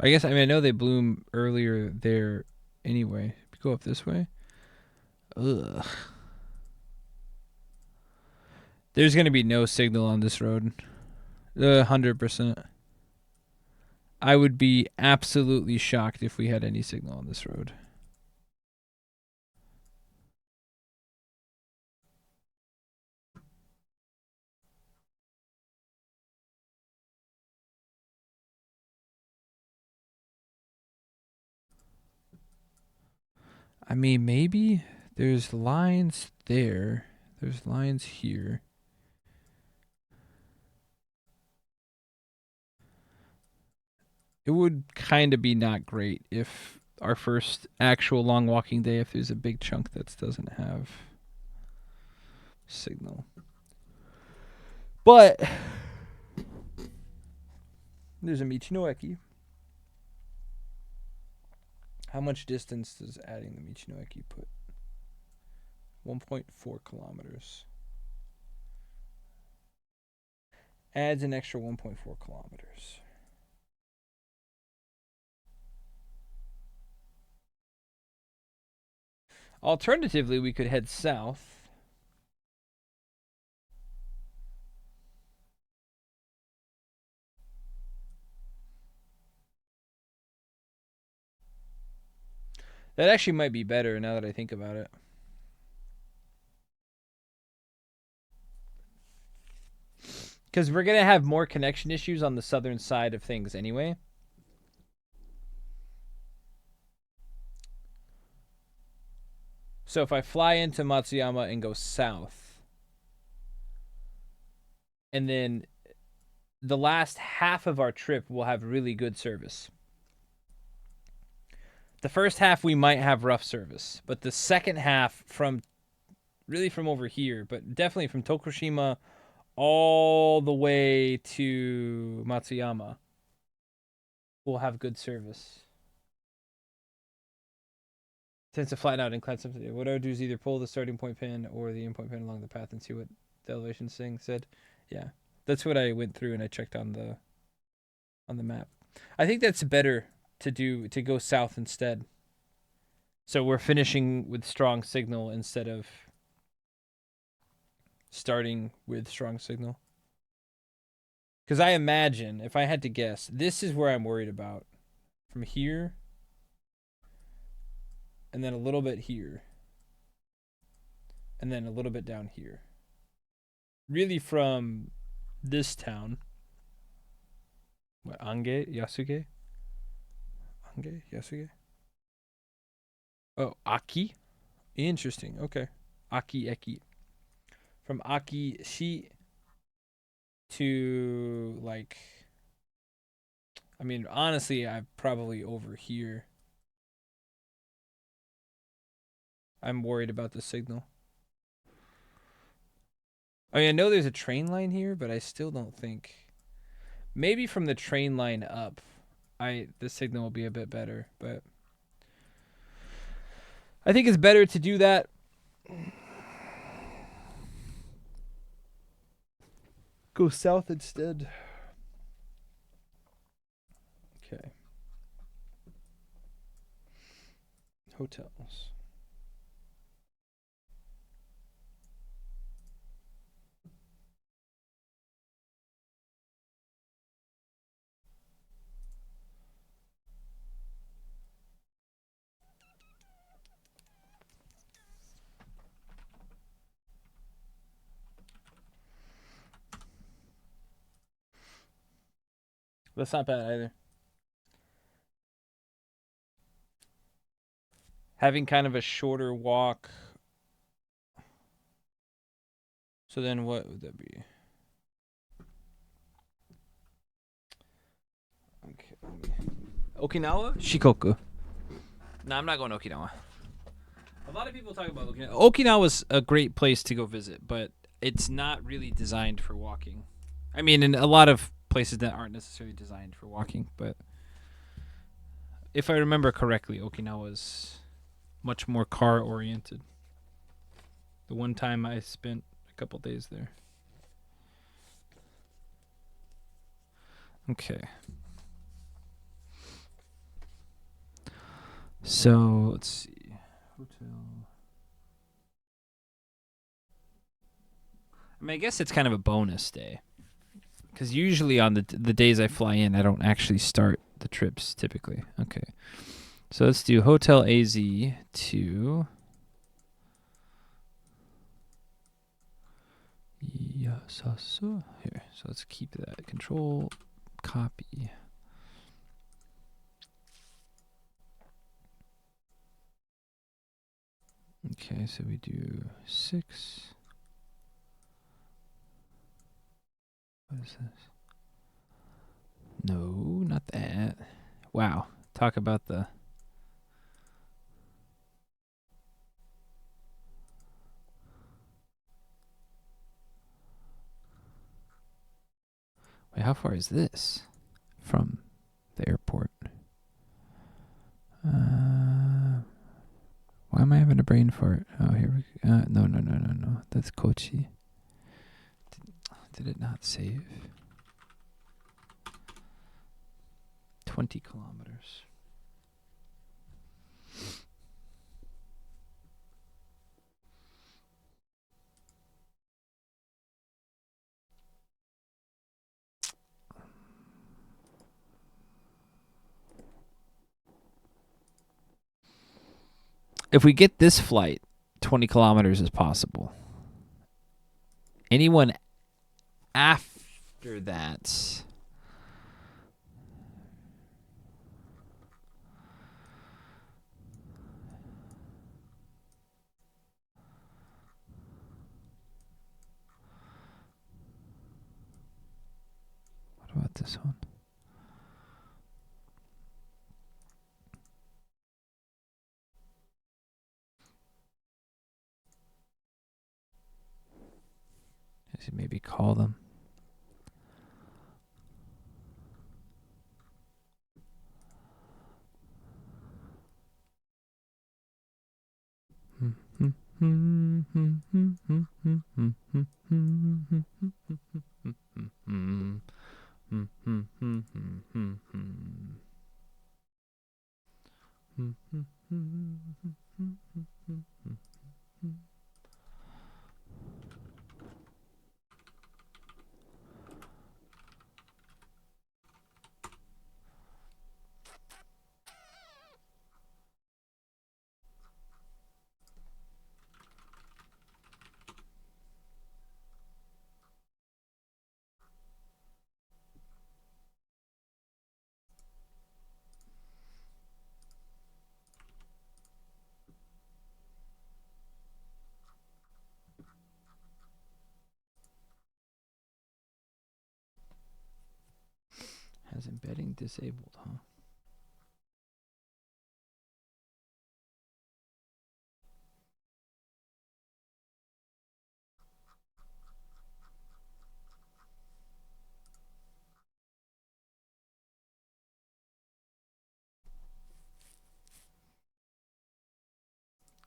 I guess, I mean, I know they bloom earlier there anyway. Go up this way. Ugh. There's going to be no signal on this road. 100%. I would be absolutely shocked if we had any signal on this road. I mean, maybe there's lines there. There's lines here. It would kind of be not great if our first actual long walking day, if there's a big chunk that doesn't have signal. But there's a Michinoeki. How much distance does adding the Michinoeki put? 1.4 kilometers. Adds an extra 1.4 kilometers. Alternatively, we could head south. That actually might be better now that I think about it. Because we're going to have more connection issues on the southern side of things anyway. So if I fly into Matsuyama and go south, and then the last half of our trip will have really good service. The first half we might have rough service, but the second half from really from over here, but definitely from Tokushima all the way to Matsuyama will have good service. Tends to flatten out and climb something. What I would do is either pull the starting point pin or the end point pin along the path and see what the elevation thing said. Yeah, that's what I went through and I checked on the map. I think that's better to go south instead. So we're finishing with strong signal instead of starting with strong signal. Because I imagine, if I had to guess, this is where I'm worried about. From here, and then a little bit here, and then a little bit down here. Really from this town. What, Ange? Yasuge? Ange? Yasuge? Oh, Aki? Interesting. Okay. Aki Eki. From Aki Shi to, like, I mean, honestly, I'm probably over here. I'm worried about the signal. I mean, I know there's a train line here, but I still don't think. Maybe from the train line up, the signal will be a bit better, but I think it's better to do that. Go south instead. Okay. Hotels. That's not bad either. Having kind of a shorter walk. So then what would that be? Okay. Okinawa? Shikoku. No, I'm not going to Okinawa. A lot of people talk about Okinawa. Okinawa's a great place to go visit, but it's not really designed for walking. I mean, in a lot of places that aren't necessarily designed for walking, but if I remember correctly, Okinawa's much more car oriented. The one time I spent a couple days there. Okay. So let's see. Hotel. I mean, I guess it's kind of a bonus day. Because usually on the days I fly in, I don't actually start the trips typically. Okay. So let's do Hotel AZ to Yasasu. Here. So let's keep that. Control, copy. Okay, so we do 6. What is this? No, not that. Wow. Talk about the... Wait, how far is this from the airport? Why am I having a brain fart? Oh, here we go. No. That's Kochi. Did it not save? 20 kilometers. If we get this flight, 20 kilometers is possible. Anyone after that... What about this one? Maybe call them. Has embedding disabled, huh?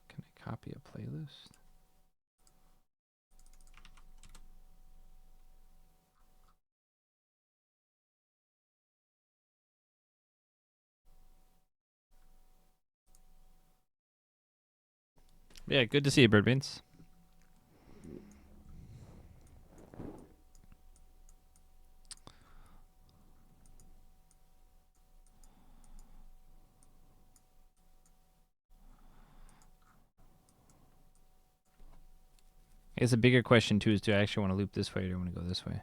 Can I copy a playlist? Yeah, good to see you, Bird Beans. I guess a bigger question too is, do I actually want to loop this way or do I want to go this way?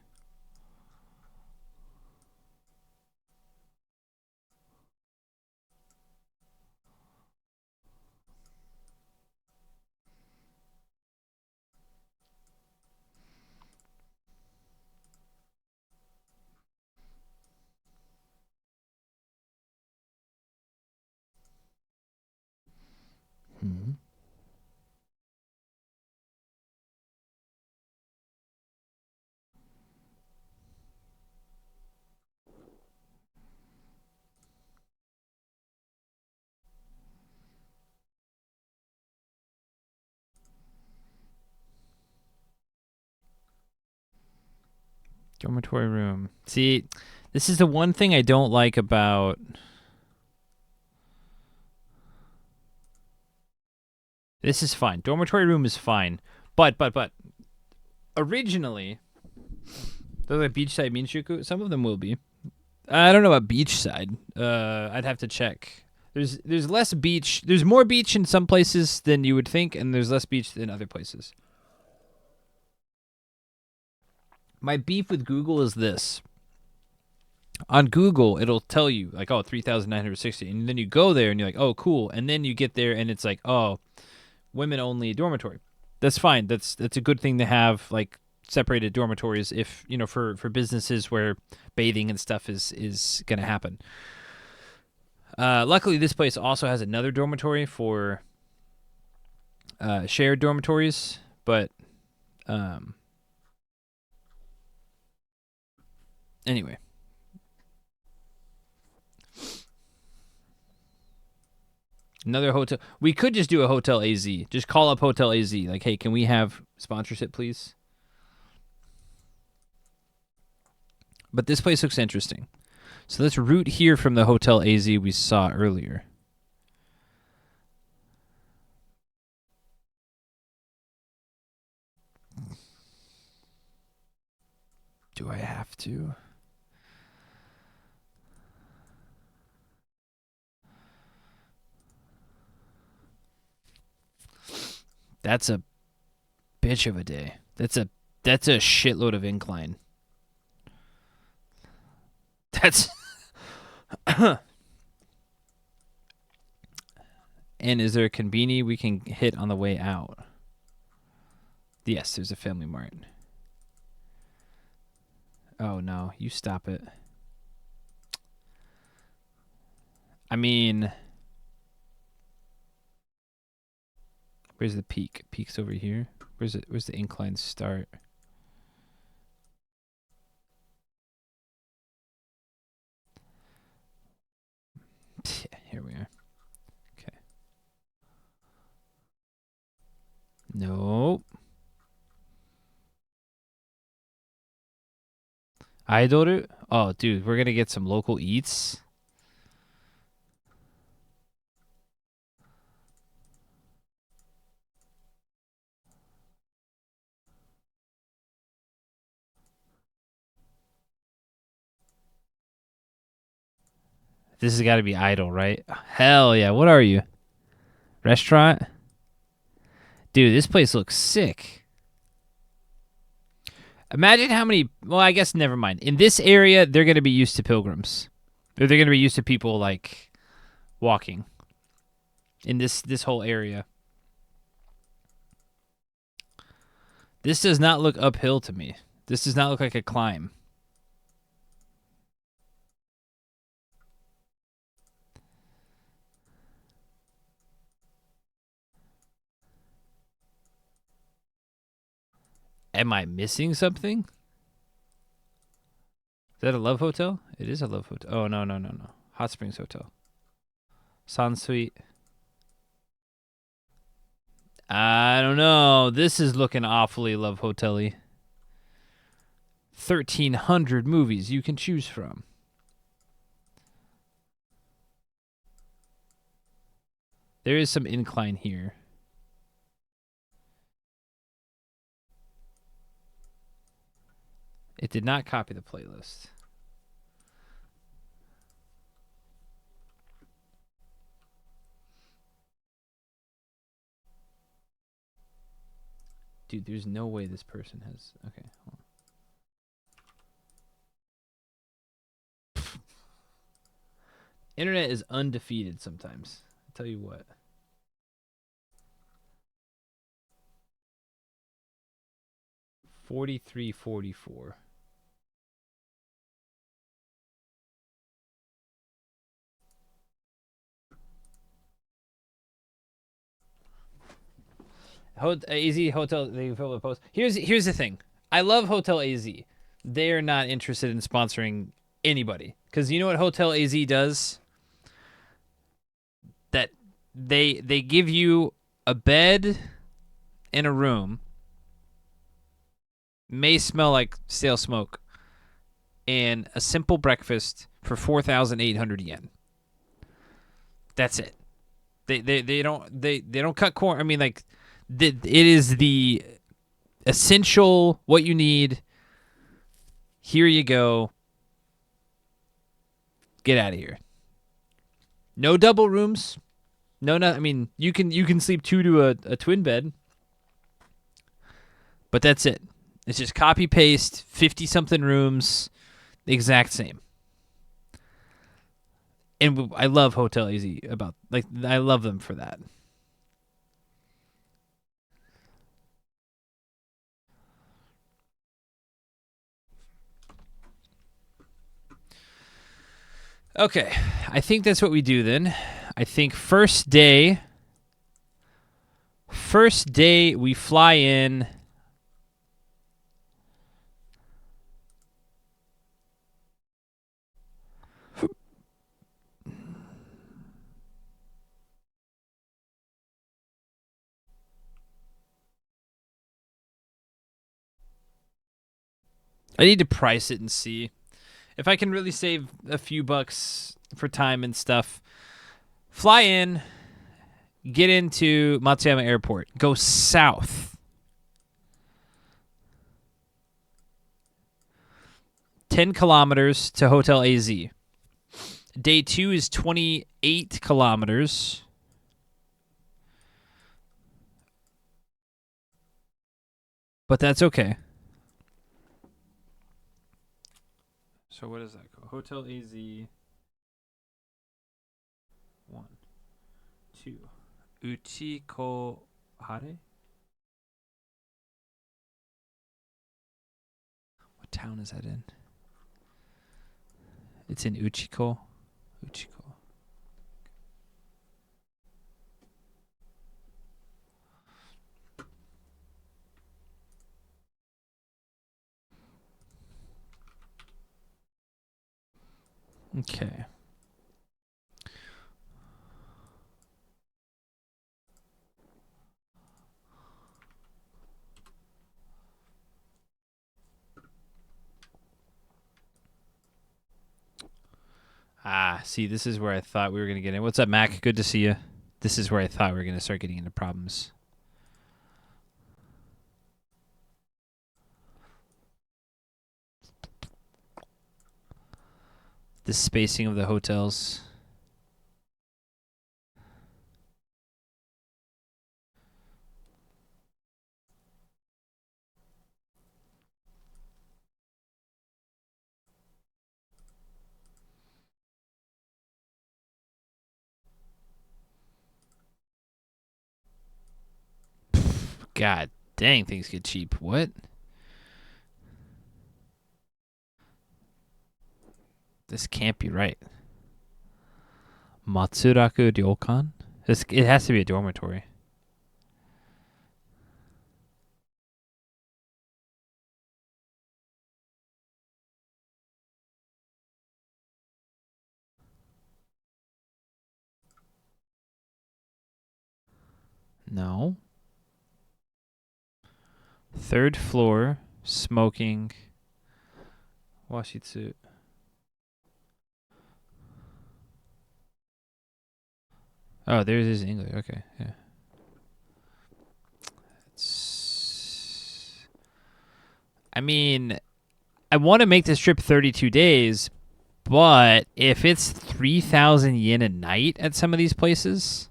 Dormitory room. See, this is the one thing I don't like about... This is fine. Dormitory room is fine. But. Originally, they're like beachside Minshuku. Some of them will be. I don't know about beachside. I'd have to check. There's less beach. There's more beach in some places than you would think, and there's less beach than other places. My beef with Google is this. On Google, it'll tell you, like, oh, 3,960. And then you go there, and you're like, oh, cool. And then you get there, and it's like, oh, women-only dormitory. That's fine. That's a good thing to have, like, separated dormitories if, you know, for businesses where bathing and stuff is going to happen. Luckily, this place also has another dormitory for shared dormitories, but anyway. Another hotel. We could just do a Hotel AZ. Just call up Hotel AZ. Like, hey, can we have sponsorship, please? But this place looks interesting. So let's route here from the Hotel AZ we saw earlier. Do I have to? That's a bitch of a day. That's a shitload of incline. That's And is there a conveni we can hit on the way out? Yes, there's a Family Mart. Oh no, you stop it. I mean, where's the peak? Peak's over here. Where's the incline start? Here we are. Okay. Nope. Idol? Oh, dude, we're gonna get some local eats. This has got to be Idol, right? Hell yeah. What are you? Restaurant? Dude, this place looks sick. Imagine how many. Well, I guess never mind. In this area, they're going to be used to pilgrims. Or they're going to be used to people like walking in this whole area. This does not look uphill to me. This does not look like a climb. Am I missing something? Is that a love hotel? It is a love hotel. Oh, no. Hot Springs Hotel. San Suite. I don't know. This is looking awfully love hotel-y. 1,300 movies you can choose from. There is some incline here. It did not copy the playlist. Dude, there's no way this person has... Okay, hold on. Internet is undefeated sometimes. I'll tell you what. $43.44. AZ Hotel, they fill the post. Here's the thing. I love Hotel AZ. They are not interested in sponsoring anybody. Because you know what Hotel AZ does? That they give you a bed in a room. May smell like stale smoke. And a simple breakfast for 4,800 yen. That's it. They don't cut corn. I mean, like, it is the essential, what you need. Here you go. Get out of here. No double rooms. No. I mean, you can sleep two to a twin bed, but that's it. It's just copy paste, 50-something rooms, the exact same. And I love Hotel AZ I love them for that. Okay, I think that's what we do then. I think first day we fly in. I need to price it and see if I can really save a few bucks for time and stuff. Fly in, get into Matsuyama Airport, go south. 10 kilometers to Hotel AZ. Day 2 is 28 kilometers. But that's okay. So what does that go? Hotel AZ. 1, 2. Uchiko Hare? What town is that in? It's in Uchiko. Okay. Ah, see, this is where I thought we were going to get in. What's up, Mac? Good to see you. This is where I thought we were going to start getting into problems. The spacing of the hotels. God dang, things get cheap. What? This can't be right. Matsuraku Ryokan? It has to be a dormitory. No. Third floor, smoking. Washitsu. Oh, there's his English. Okay, yeah. I mean, I want to make this trip 32 days, but if it's 3,000 yen a night at some of these places,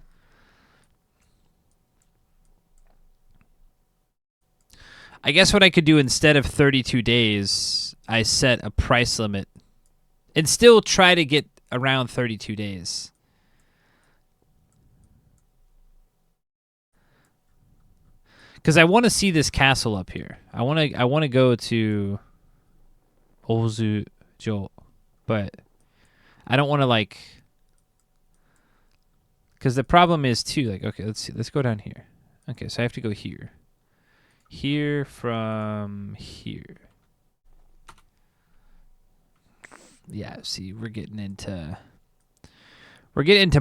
I guess what I could do instead of 32 days, I set a price limit and still try to get around 32 days. Because I want to see this castle up here. I want to go to Ozujo, but I don't want to like. Because the problem is too, like, okay, let's see, let's go down here. Okay, so I have to go here. Here from here. Yeah, see, we're getting into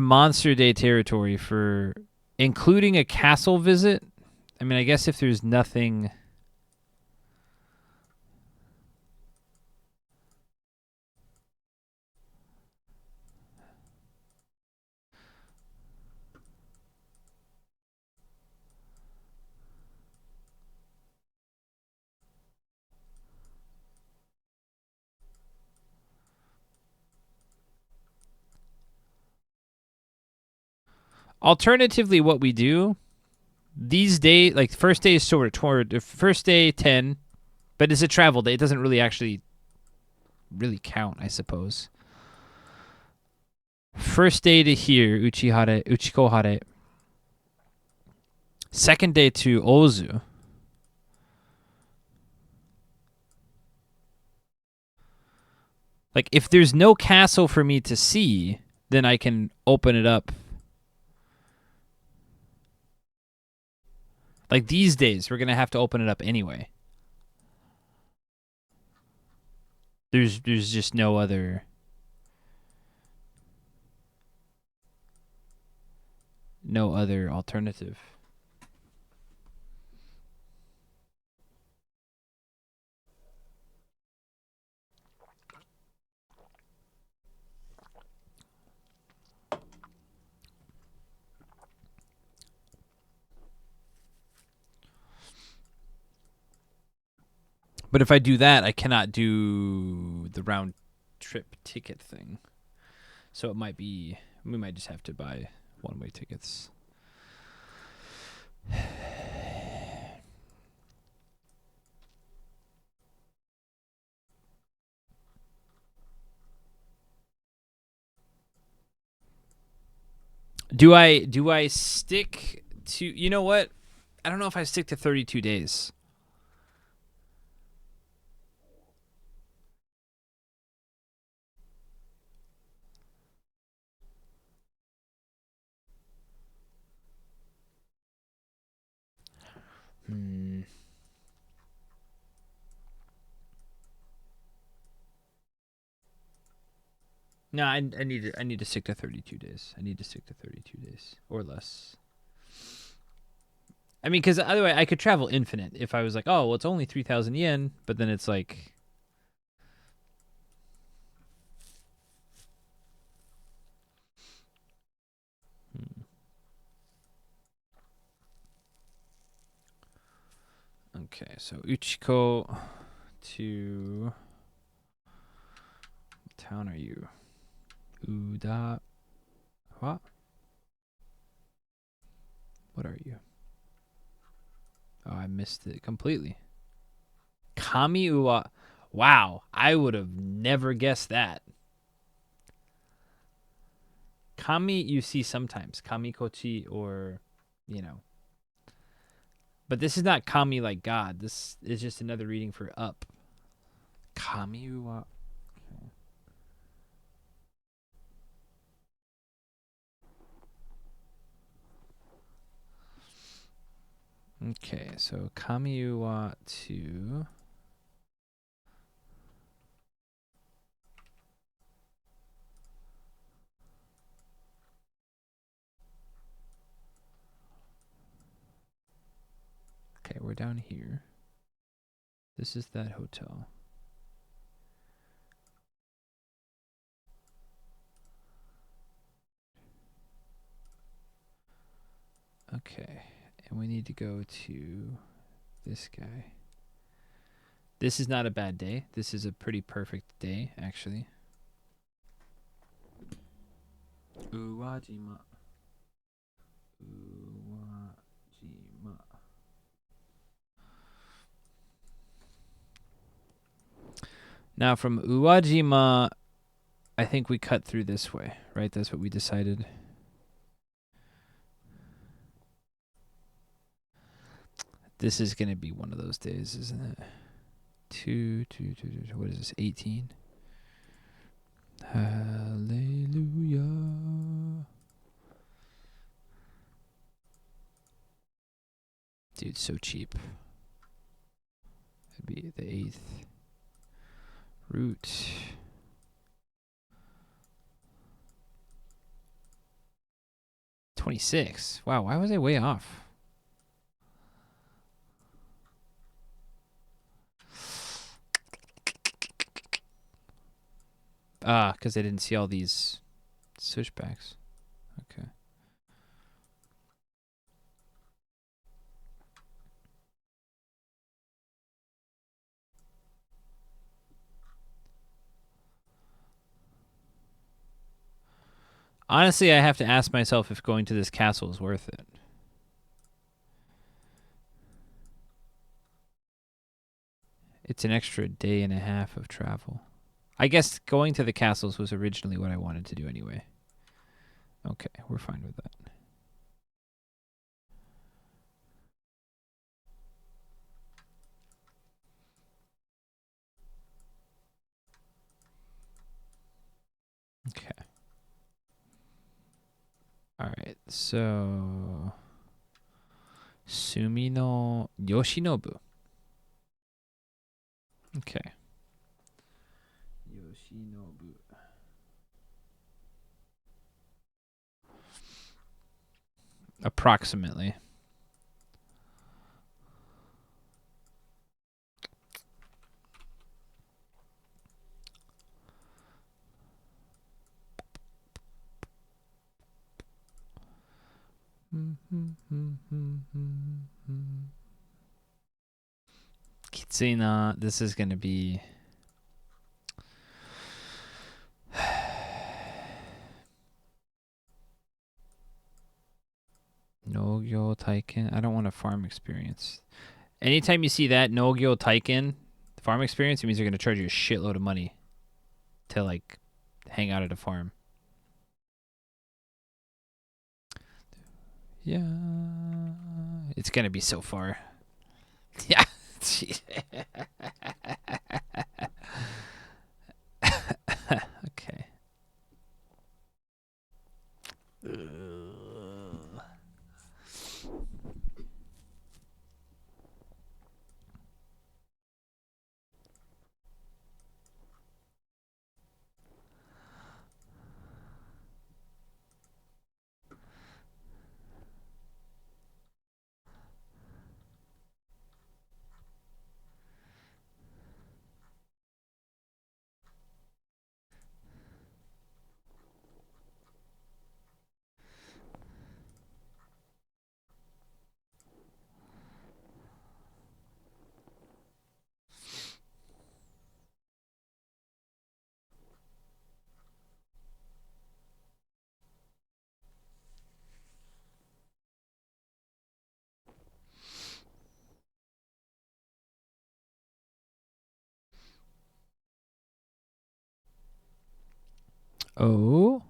Monster Day territory for including a castle visit. I mean, I guess if there's nothing. Alternatively, what we do these days, like first day is toward first day 10, but it's a travel day. It doesn't really actually count, I suppose. First day to here, Uchikohare. Second day to Ozu. Like, if there's no castle for me to see, then I can open it up. Like, these days, we're going to have to open it up anyway. There's just no other alternative. But if I do that, I cannot do the round trip ticket thing. So we might just have to buy one-way tickets. Do I stick to, you know what? I don't know if I stick to 32 days. No, I need to stick to 32 days. I need to stick to 32 days or less. I mean, because otherwise I could travel infinite if I was like, oh, well, it's only 3,000 yen, but then it's like. Okay, so Uchiko to... What town are you? Uda... What? What are you? Oh, I missed it completely. Kamiuwa. Wow, I would have never guessed that. Kami you see sometimes. Kamikochi or, you know. But this is not Kami like God. This is just another reading for up. Kamiuwa. Okay, so Kamiuwa to... Okay, we're down here. This is that hotel. Okay, and we need to go to this guy. This is not a bad day. This is a pretty perfect day, actually. Uwajima. Uwajima. Now from Uwajima, I think we cut through this way, right? That's what we decided. This is going to be one of those days, isn't it? What is this, 18? Hallelujah. Dude, so cheap. It'd be the 8th. Route. $26. Wow, why was I way off? Ah, because I didn't see all these switchbacks. Okay. Honestly, I have to ask myself if going to this castle is worth it. It's an extra day and a half of travel. I guess going to the castles was originally what I wanted to do anyway. Okay, we're fine with that. Okay. All right, so Sumi no Yoshinobu. Okay. Yoshinobu. Approximately. Kitsuna, this is going to be... Nogyo Taiken. I don't want a farm experience. Anytime you see that Nogyo Taiken farm experience, it means they're going to charge you a shitload of money to like hang out at a farm. Yeah. It's going to be so far. Yeah. Okay. Oh.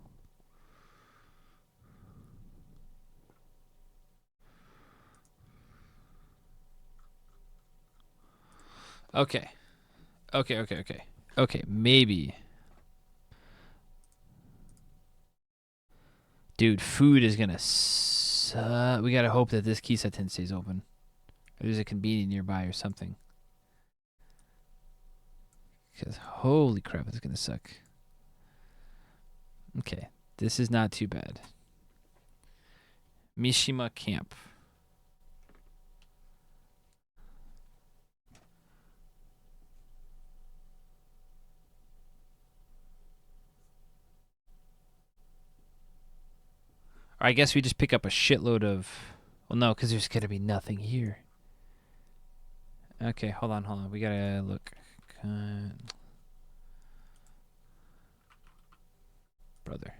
Okay. Okay, maybe. Dude, food is gonna suck. We gotta hope that this Kisaten stays open. Or there's a convenience nearby or something. Because holy crap, it's gonna suck. Okay, this is not too bad. Mishima Camp. Or I guess we just pick up a shitload of. Well, no, because there's gonna be nothing here. Okay, hold on. We gotta look. Brother.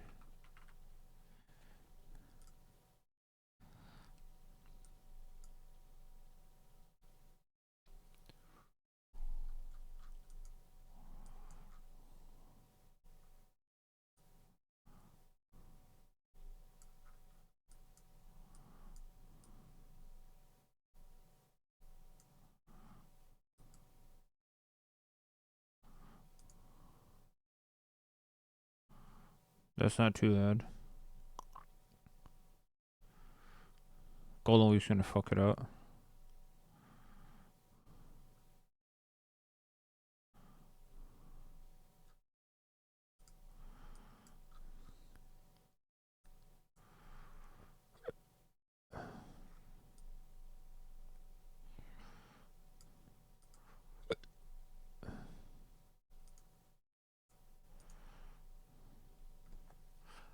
That's not too loud. Golden Week's gonna fuck it up.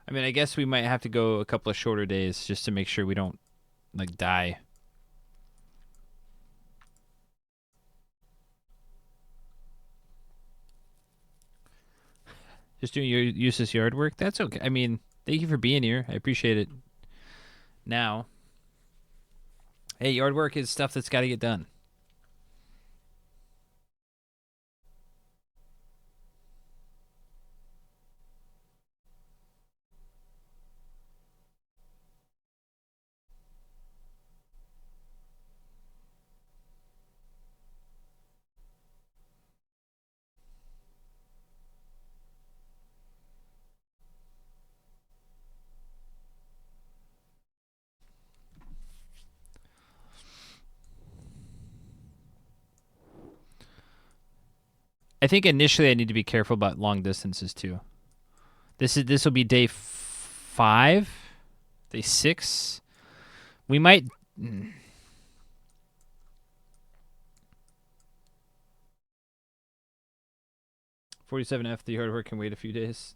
I mean, I guess we might have to go a couple of shorter days just to make sure we don't like die. Just doing your useless yard work. That's okay. I mean, thank you for being here. I appreciate it. Now, hey, yard work is stuff that's got to get done. I think initially I need to be careful about long distances too. This will be day 5, day 6. We might. 47F. The hard work can wait a few days.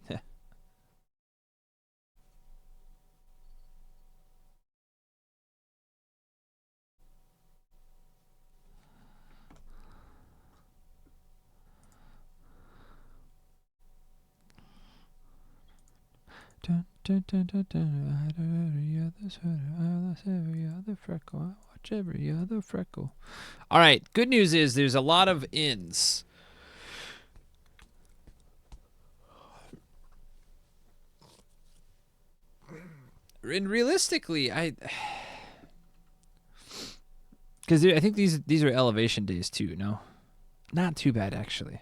Dun, dun, dun, dun, dun. I do every other sweater. I lost every other freckle. I watch every other freckle. All right. Good news is there's a lot of ins. And realistically, because I think these are elevation days too. No, not too bad actually.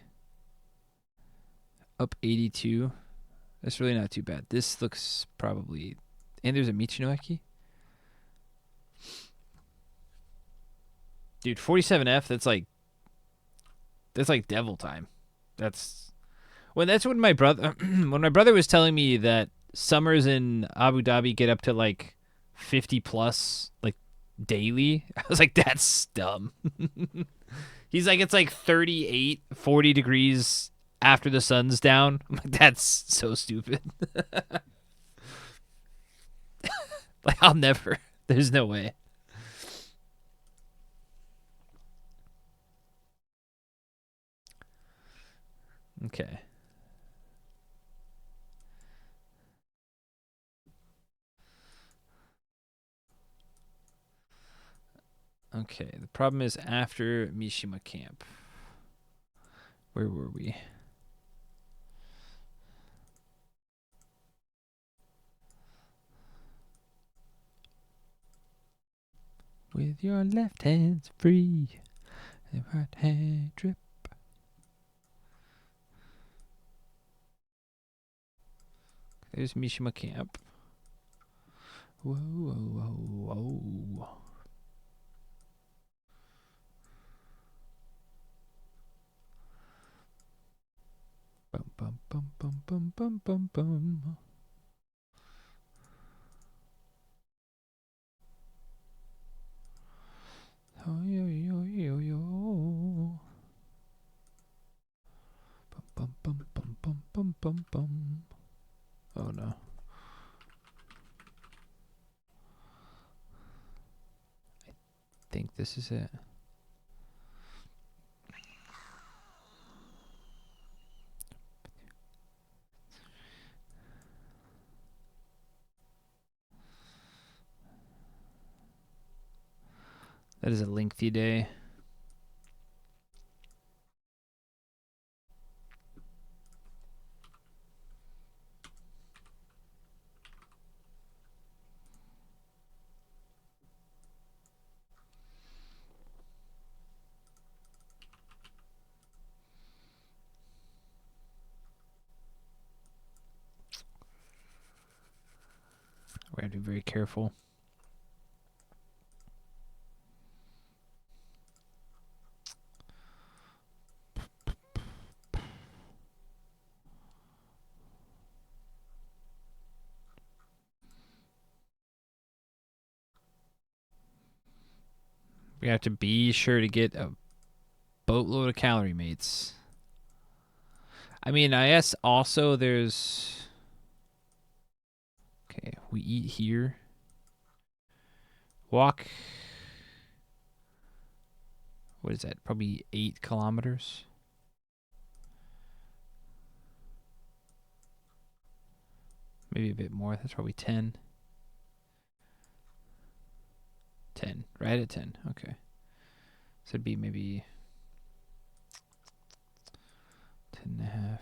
Up 82. That's really not too bad. This looks probably, and there's a Michinoeki. Dude, 47F. That's like devil time. That's when my brother when my brother was telling me that summers in Abu Dhabi get up to like 50 plus like daily. I was like, that's dumb. He's like, it's like 38, 40 degrees after the sun's down. I'm like, that's so stupid. Like, I'll never. There's no way. Okay. Okay. The problem is after Mishima Camp. Where were we? With your left hands free, the right hand drip. There's Mishima Camp. Whoa, whoa, whoa, whoa. Bum, bum, bum, bum, bum, bum, bum, bum. Oh, yo, yo, yo, yo. Bum, bum, bum, bum, bum, bum, bum. Oh, no. I think this is it. That is a lengthy day. We have to be very careful. We have to be sure to get a boatload of calorie mates. I mean, I guess also there's... Okay, we eat here. Walk... What is that? Probably 8 kilometers. Maybe a bit more. That's probably 10. 10. Right at 10. Okay. So it'd be maybe 10 and a half.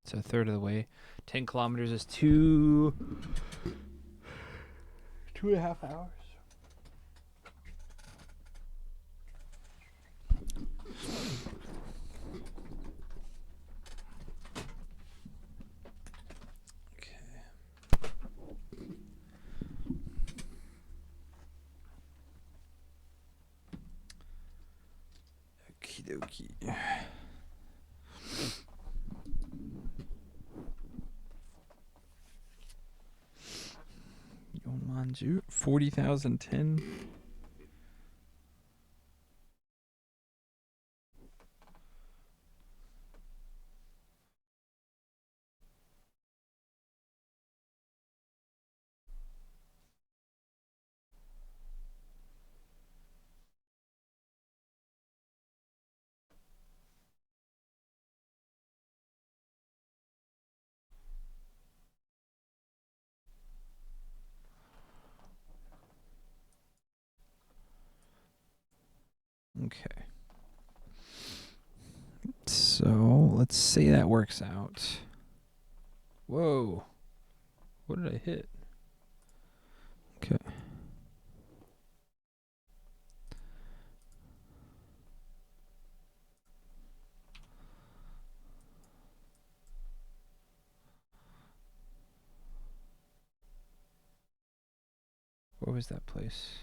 So a third of the way. 10 kilometers is 2.5 hours. Okie dokie. Yonmanju, 40,010. Okay. So let's say that works out. Whoa. What did I hit? Okay. What was that place?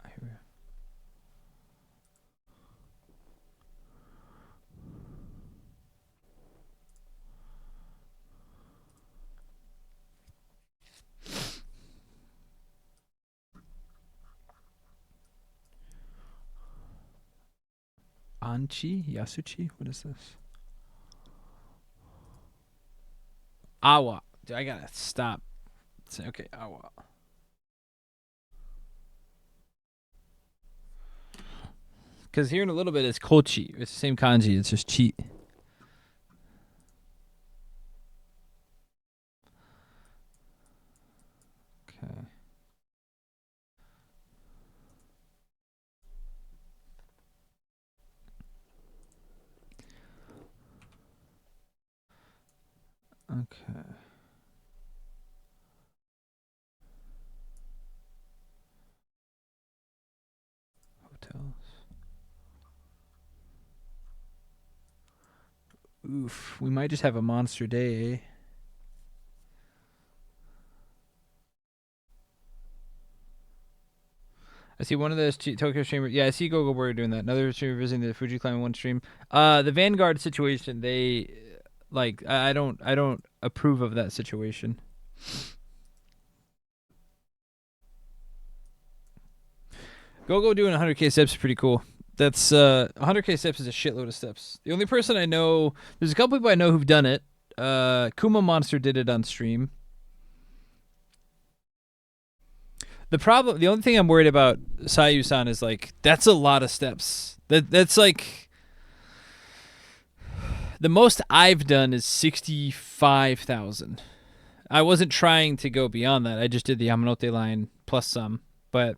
Ah, here we go. Anchi? Yasuchi? What is this? Awa. Dude, I gotta stop. Okay, Awa. Because here in a little bit it's kochi. It's the same kanji. It's just cheat. Okay. Okay. Hotels. Oof. We might just have a monster day, eh? I see one of those Tokyo streamers. Yeah, I see Gogo Warrior doing that. Another streamer visiting the Fuji climbing one stream. The Vanguard situation. They like. I don't approve of that situation. Gogo doing 100k steps is pretty cool. That's 100k steps is a shitload of steps. The only person I know, there's a couple people I know who've done it. Kuma Monster did it on stream. The only thing I'm worried about Sayu-san is like that's a lot of steps. That's like the most I've done is 65,000. I wasn't trying to go beyond that. I just did the Yamanote line plus some, but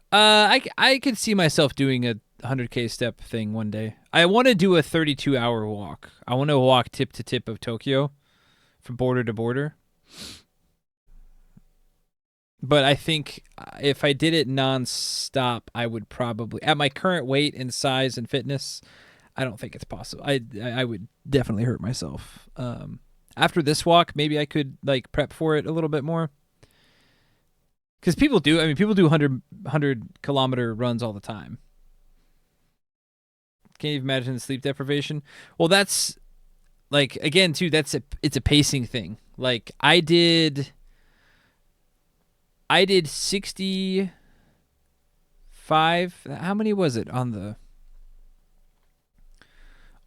I could see myself doing a 100k step thing one day. I want to do a 32-hour walk. I want to walk tip to tip of Tokyo from border to border. But I think if I did it non-stop, I would probably, at my current weight and size and fitness, I don't think it's possible. I would definitely hurt myself. After this walk, maybe I could like prep for it a little bit more. Because people do. I mean, people do 100-kilometer runs all the time. Can't even imagine the sleep deprivation. Well, that's like again too. It's a pacing thing. Like I did 65. How many was it on the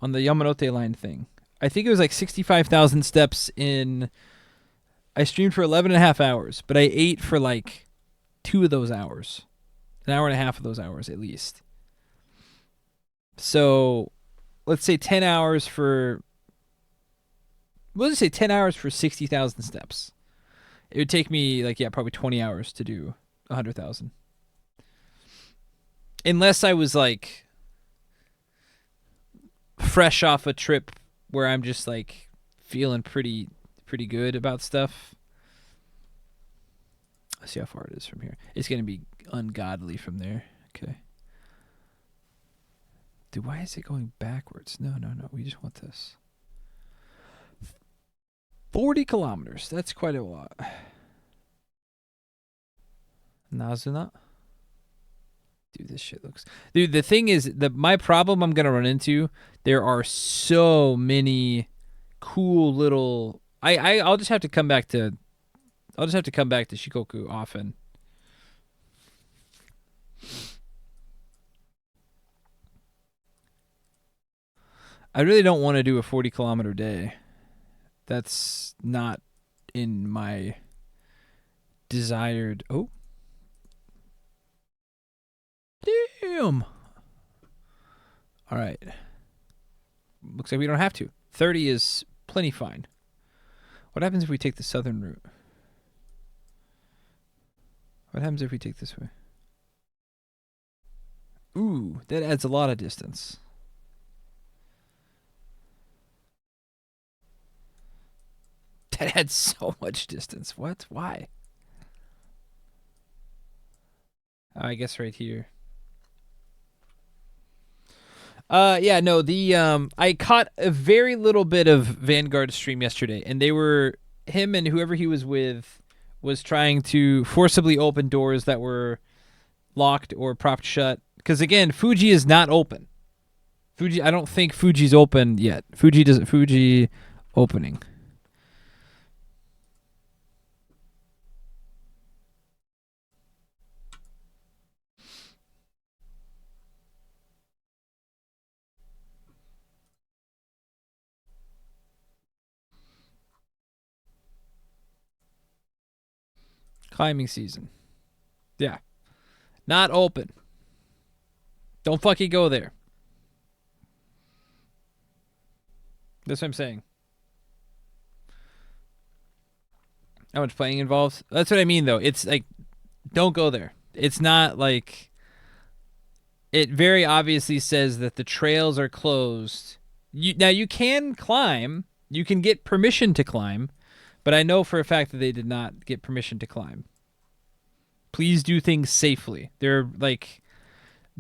Yamanote line thing? I think it was like 65,000 steps in. I streamed for 11 and a half hours, but I ate for like 2 of those hours, an hour and a half of those hours at least. So let's say 10 hours for. We'll just say 10 hours for 60,000 steps. It would take me like probably 20 hours to do 100,000. Unless I was like fresh off a trip where I'm just like feeling pretty good about stuff. Let's see how far it is from here. It's going to be ungodly from there. Okay. Dude, why is it going backwards? No. We just want this. 40 kilometers. That's quite a lot. Nazuna. Dude, this shit looks. Dude, the thing is, my problem I'm gonna run into. There are so many cool little. I'll just have to come back to. I'll just have to come back to Shikoku often. I really don't want to do a 40-kilometer day. That's not in my desired. Oh. Damn. All right. Looks like we don't have to. 30 is plenty fine. What happens if we take the southern route? What happens if we take this way? Ooh, that adds a lot of distance. That adds so much distance. What? Why? Oh, I guess right here. Yeah, no, I caught a very little bit of Vanguard stream yesterday, and they were him and whoever he was with was trying to forcibly open doors that were locked or propped shut. Because again, Fuji is not open. I don't think Fuji's open yet. Fuji opening. Climbing season. Yeah. Not open. Don't fucking go there. That's what I'm saying. How much playing involves? That's what I mean, though. It's like, don't go there. It's not like it very obviously says that the trails are closed. Now you can climb. You can get permission to climb, but I know for a fact that they did not get permission to climb. Please do things safely. There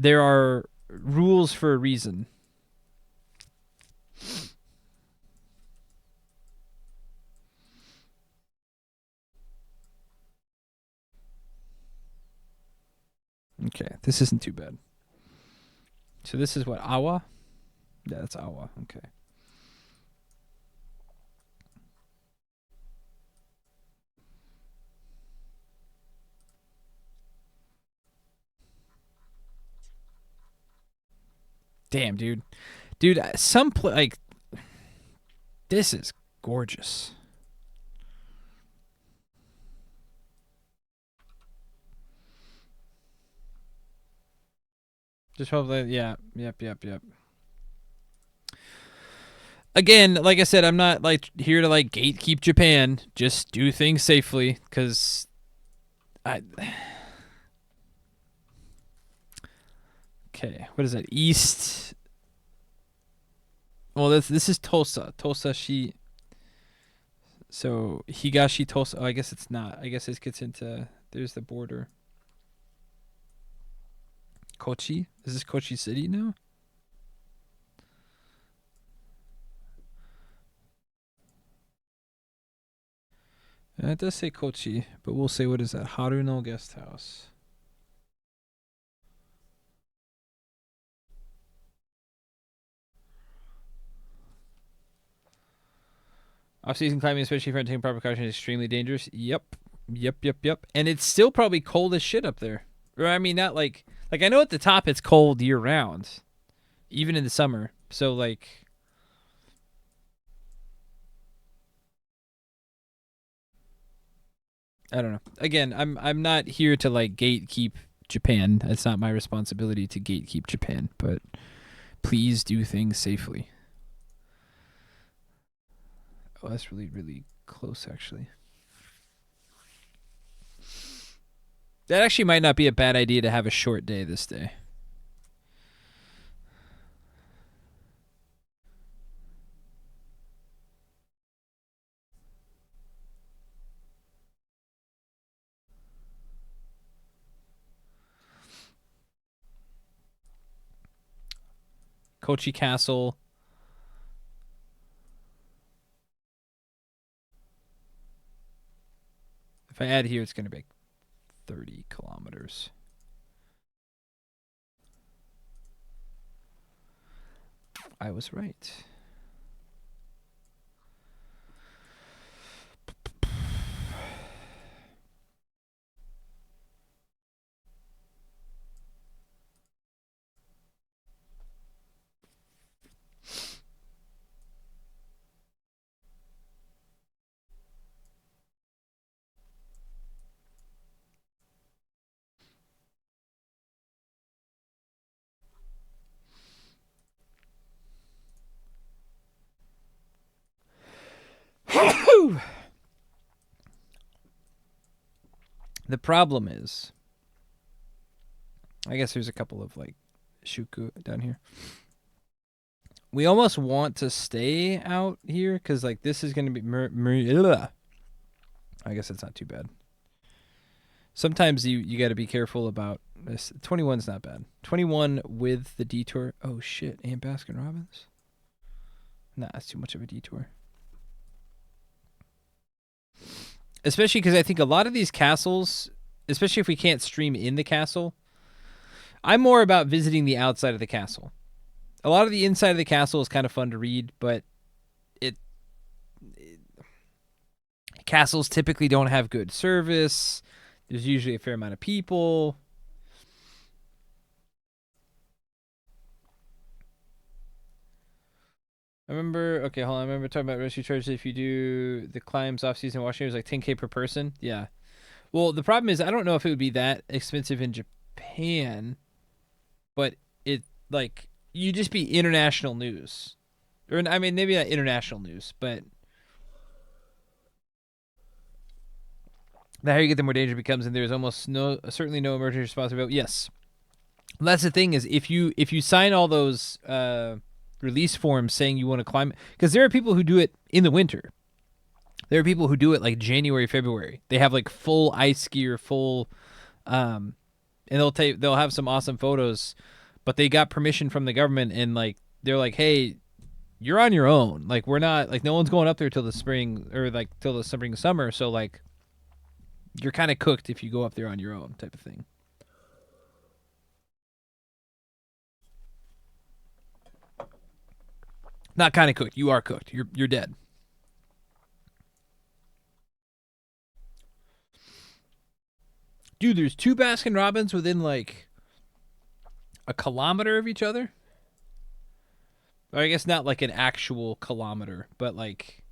are rules for a reason. Okay, this isn't too bad. So this is what, Awa? Yeah, that's Awa. Okay. Damn, dude. Dude, this is gorgeous. Just hopefully, yeah, yep. Again, like I said, I'm not like here to like gatekeep Japan. Just do things safely, because I. Okay, what is that? East. Well, this is Tosa. Tosa. So Higashi Tosa. Oh, I guess it's not. I guess it gets into. There's the border. Kochi. Is this Kochi City now? It does say Kochi, but we'll say, what is that? Haruno Guest House. Off-season climbing, especially for taking proper precautions, is extremely dangerous. Yep. And it's still probably cold as shit up there. Or I mean, not like I know at the top it's cold year round, even in the summer. So like, I don't know. Again, I'm not here to like gatekeep Japan. It's not my responsibility to gatekeep Japan, but please do things safely. Oh, that's really, really close, actually. That actually might not be a bad idea to have a short day this day. Kochi Castle. If I add here, it's going to be 30 kilometers. I was right. The problem is, I guess there's a couple of like shuku down here. We almost want to stay out here because like this is going to be I guess it's not too bad. Sometimes you got to be careful about this. 21's not bad. 21 with the detour. Oh shit, Aunt Baskin Robbins. Nah, that's too much of a detour. Especially because I think a lot of these castles, especially if we can't stream in the castle, I'm more about visiting the outside of the castle. A lot of the inside of the castle is kind of fun to read, but castles typically don't have good service. There's usually a fair amount of people. I remember talking about rescue charges if you do the climbs off season washing. It was like 10K per person. Yeah. Well, the problem is I don't know if it would be that expensive in Japan, but like you just be international news, or I mean maybe not international news, but the higher you get, the more danger it becomes, and there's almost certainly no emergency response available. Yes, well, that's the thing is if you sign all those release forms saying you want to climb, because there are people who do it in the winter. There are people who do it like January, February. They have like full ice gear, full, and they'll have some awesome photos, but they got permission from the government, and like they're like, hey, you're on your own. Like we're not like no one's going up there till the spring or like till the spring summer. So like you're kind of cooked if you go up there on your own, type of thing. Not kind of cooked. You are cooked. You're dead. Dude, there's two Baskin Robbins within like a kilometer of each other. Or I guess not like an actual kilometer, but like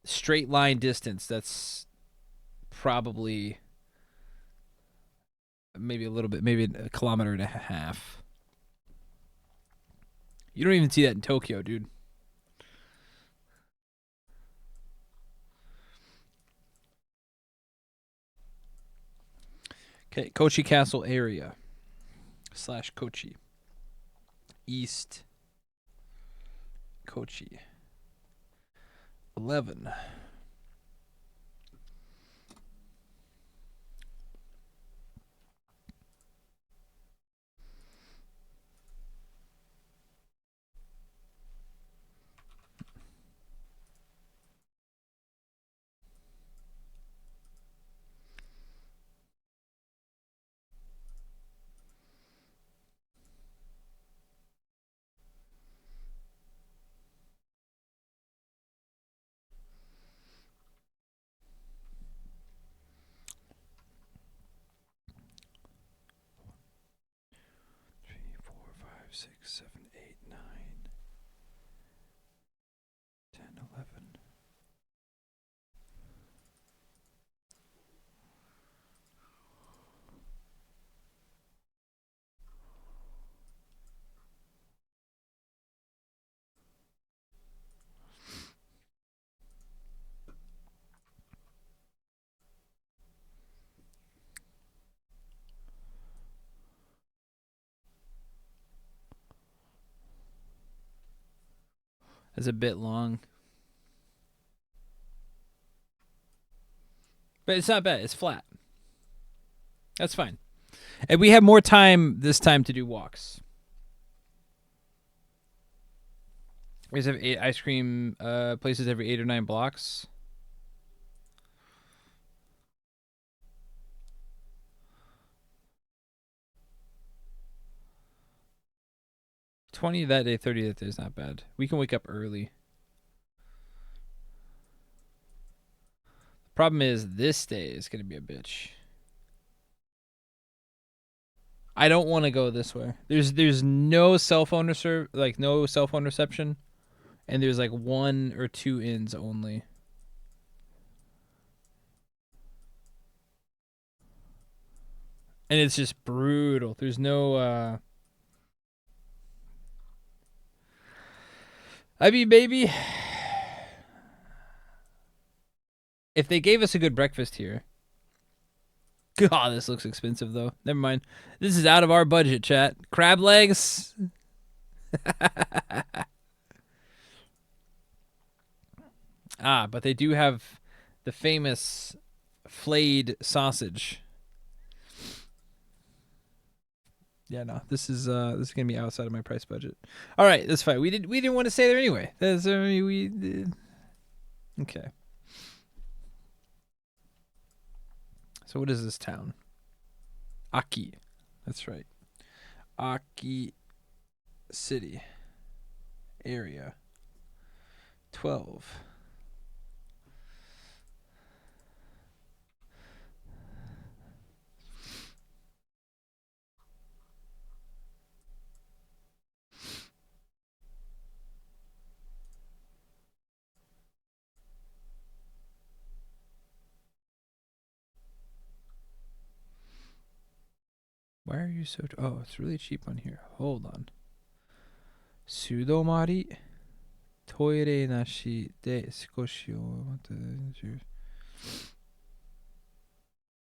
straight line distance. That's probably maybe a little bit, maybe a kilometer and a half. You don't even see that in Tokyo, dude. Okay, Kochi Castle area / Kochi. East Kochi. 11. Three, 4, 5, 6, 7, 8, 9, 10, 11. That's a bit long. But it's not bad. It's flat. That's fine. And we have more time this time to do walks. We just have 8 ice cream places every 8 or 9 blocks. $20 that day, $30 that day is not bad. We can wake up early. Problem is this day is gonna be a bitch. I don't want to go this way. There's no cell phone no cell phone reception, and there's like 1 or 2 inns only. And it's just brutal. There's no I mean maybe if they gave us a good breakfast here. God, this looks expensive though. Never mind. This is out of our budget, chat. Crab legs. But they do have the famous flayed sausage. Yeah, no. This is gonna be outside of my price budget. All right, that's fine. We didn't want to stay there anyway. That's we did. Okay. So what is this town? Aki. That's right. Aki City area. 12. Why are you so... Oh, it's really cheap on here. Hold on. Sudomari toire nashi de skoshi o mata.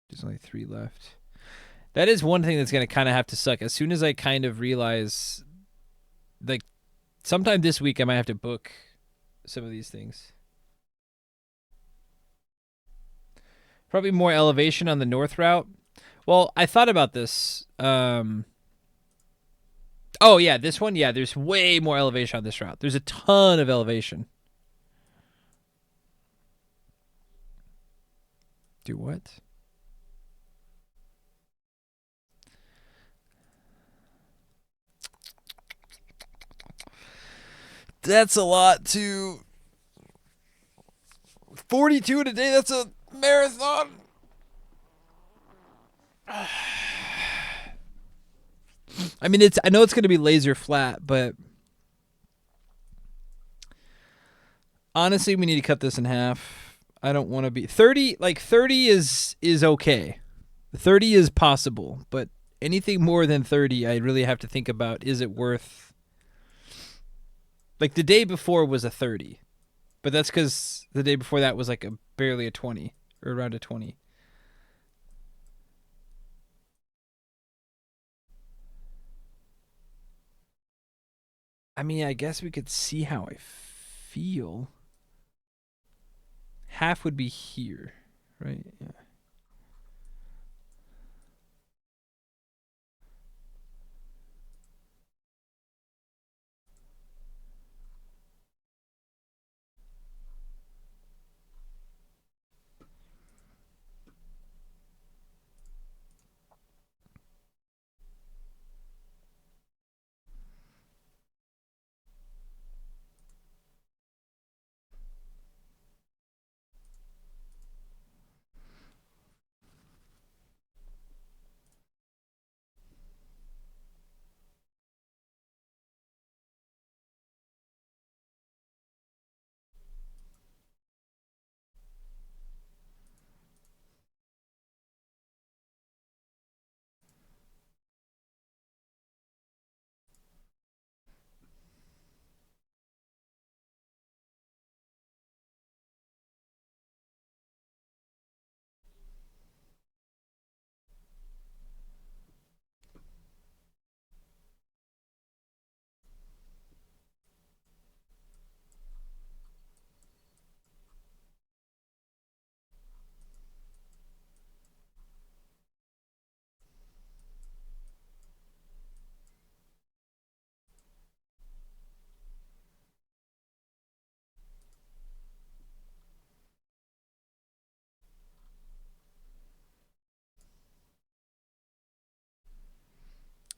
There's only 3 left. That is one thing that's going to kind of have to suck. As soon as I kind of realize, like, sometime this week I might have to book some of these things. Probably more elevation on the north route. Well, I thought about this. Oh, yeah, this one. Yeah, there's way more elevation on this route. There's a ton of elevation. Do what? That's a lot to 42 in a day. That's a marathon. I mean, I know it's going to be laser flat, but honestly, we need to cut this in half. I don't want to be 30. Like 30 is okay. 30 is possible, but anything more than 30, I really have to think about. Is it worth? Like the day before was a 30, but that's because the day before that was like barely a 20 or around a 20. I mean, I guess we could see how I feel. Half would be here, right? Yeah.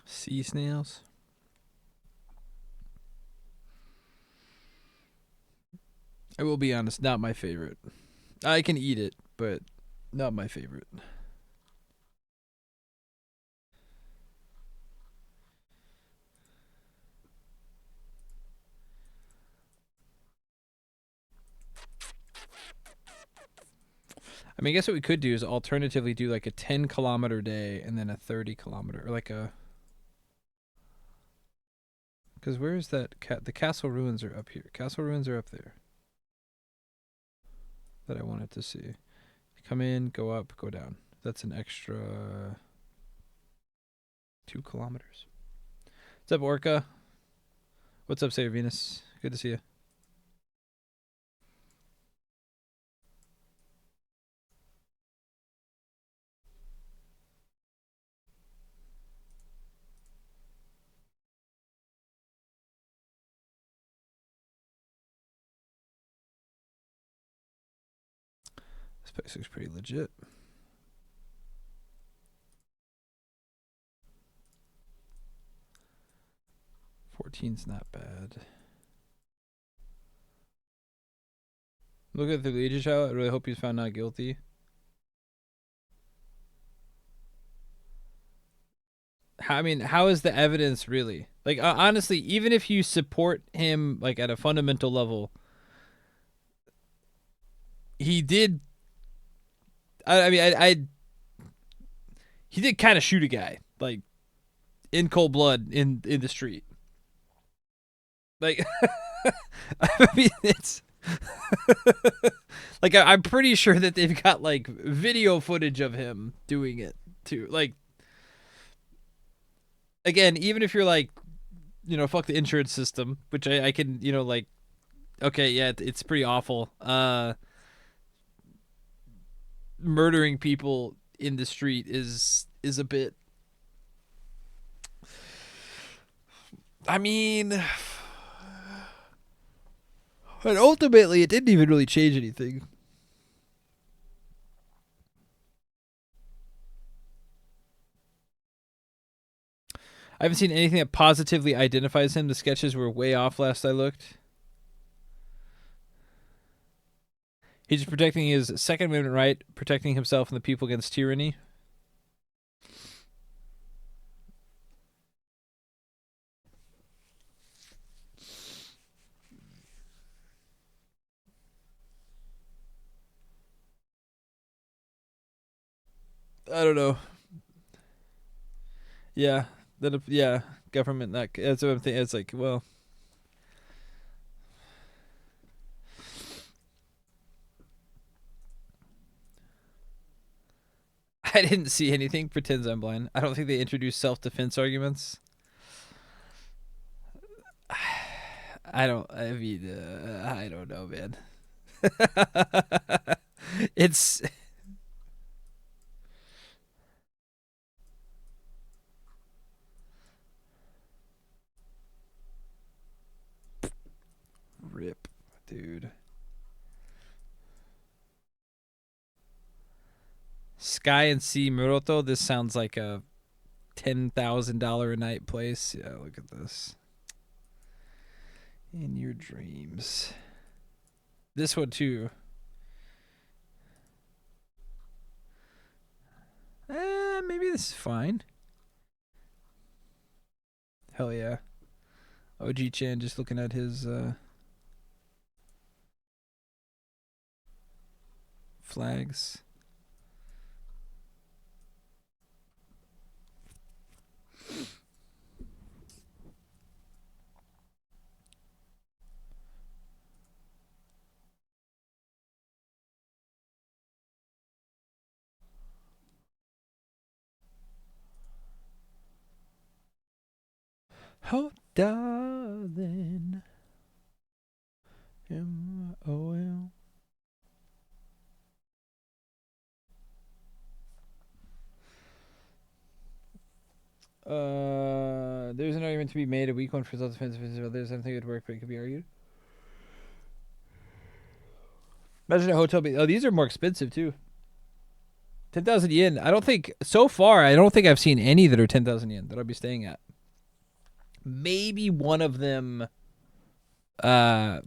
Sea snails. I will be honest, not my favorite. I can eat it, but not my favorite. I mean, I guess what we could do is alternatively do like a 10-kilometer day and then a 30-kilometer, or like a... Because where is that? The castle ruins are up here. Castle ruins are up there. That I wanted to see. Come in, go up, go down. That's an extra 2 kilometers. What's up, Orca? What's up, Sailor Venus? Good to see you. This place looks pretty legit. $14's not bad. Look at the Legion trial. I really hope he's found not guilty. I mean, how is the evidence really? Like, honestly, even if you support him, like, at a fundamental level, he did... I mean, he did kind of shoot a guy. like in cold blood in the street. Like, I mean, it's like I'm pretty sure that they've got like video footage of him doing it too. Like, again, even if you're like, fuck the insurance system, which I can, like, okay, yeah, it's pretty awful. Murdering people in the street is a bit. I mean, but ultimately, it didn't even really change anything. I haven't seen anything that positively identifies him. The sketches were way off last I looked. He's protecting his Second Amendment right, protecting himself and the people against tyranny. I don't know. Yeah, yeah, government. That's what I'm thinking. It's like, well, I didn't see anything. Pretends I'm blind. I don't think they introduced self-defense arguments. I don't. I mean, I don't know, man. It's rip, dude. Sky and Sea Muroto. This sounds like a $10,000 a night place. Yeah, look at this. In your dreams. This one too. Maybe this is fine. Hell yeah. OG Chan just looking at his flags. Oh, darling. M-O-L. There's an argument to be made. A weak one for self-defense. There's something that would work, but it could be argued. Imagine a hotel. Oh, these are more expensive too. 10,000 yen. I don't think so far. I don't think I've seen any that are 10,000 yen that I'll be staying at. Maybe one of them, but I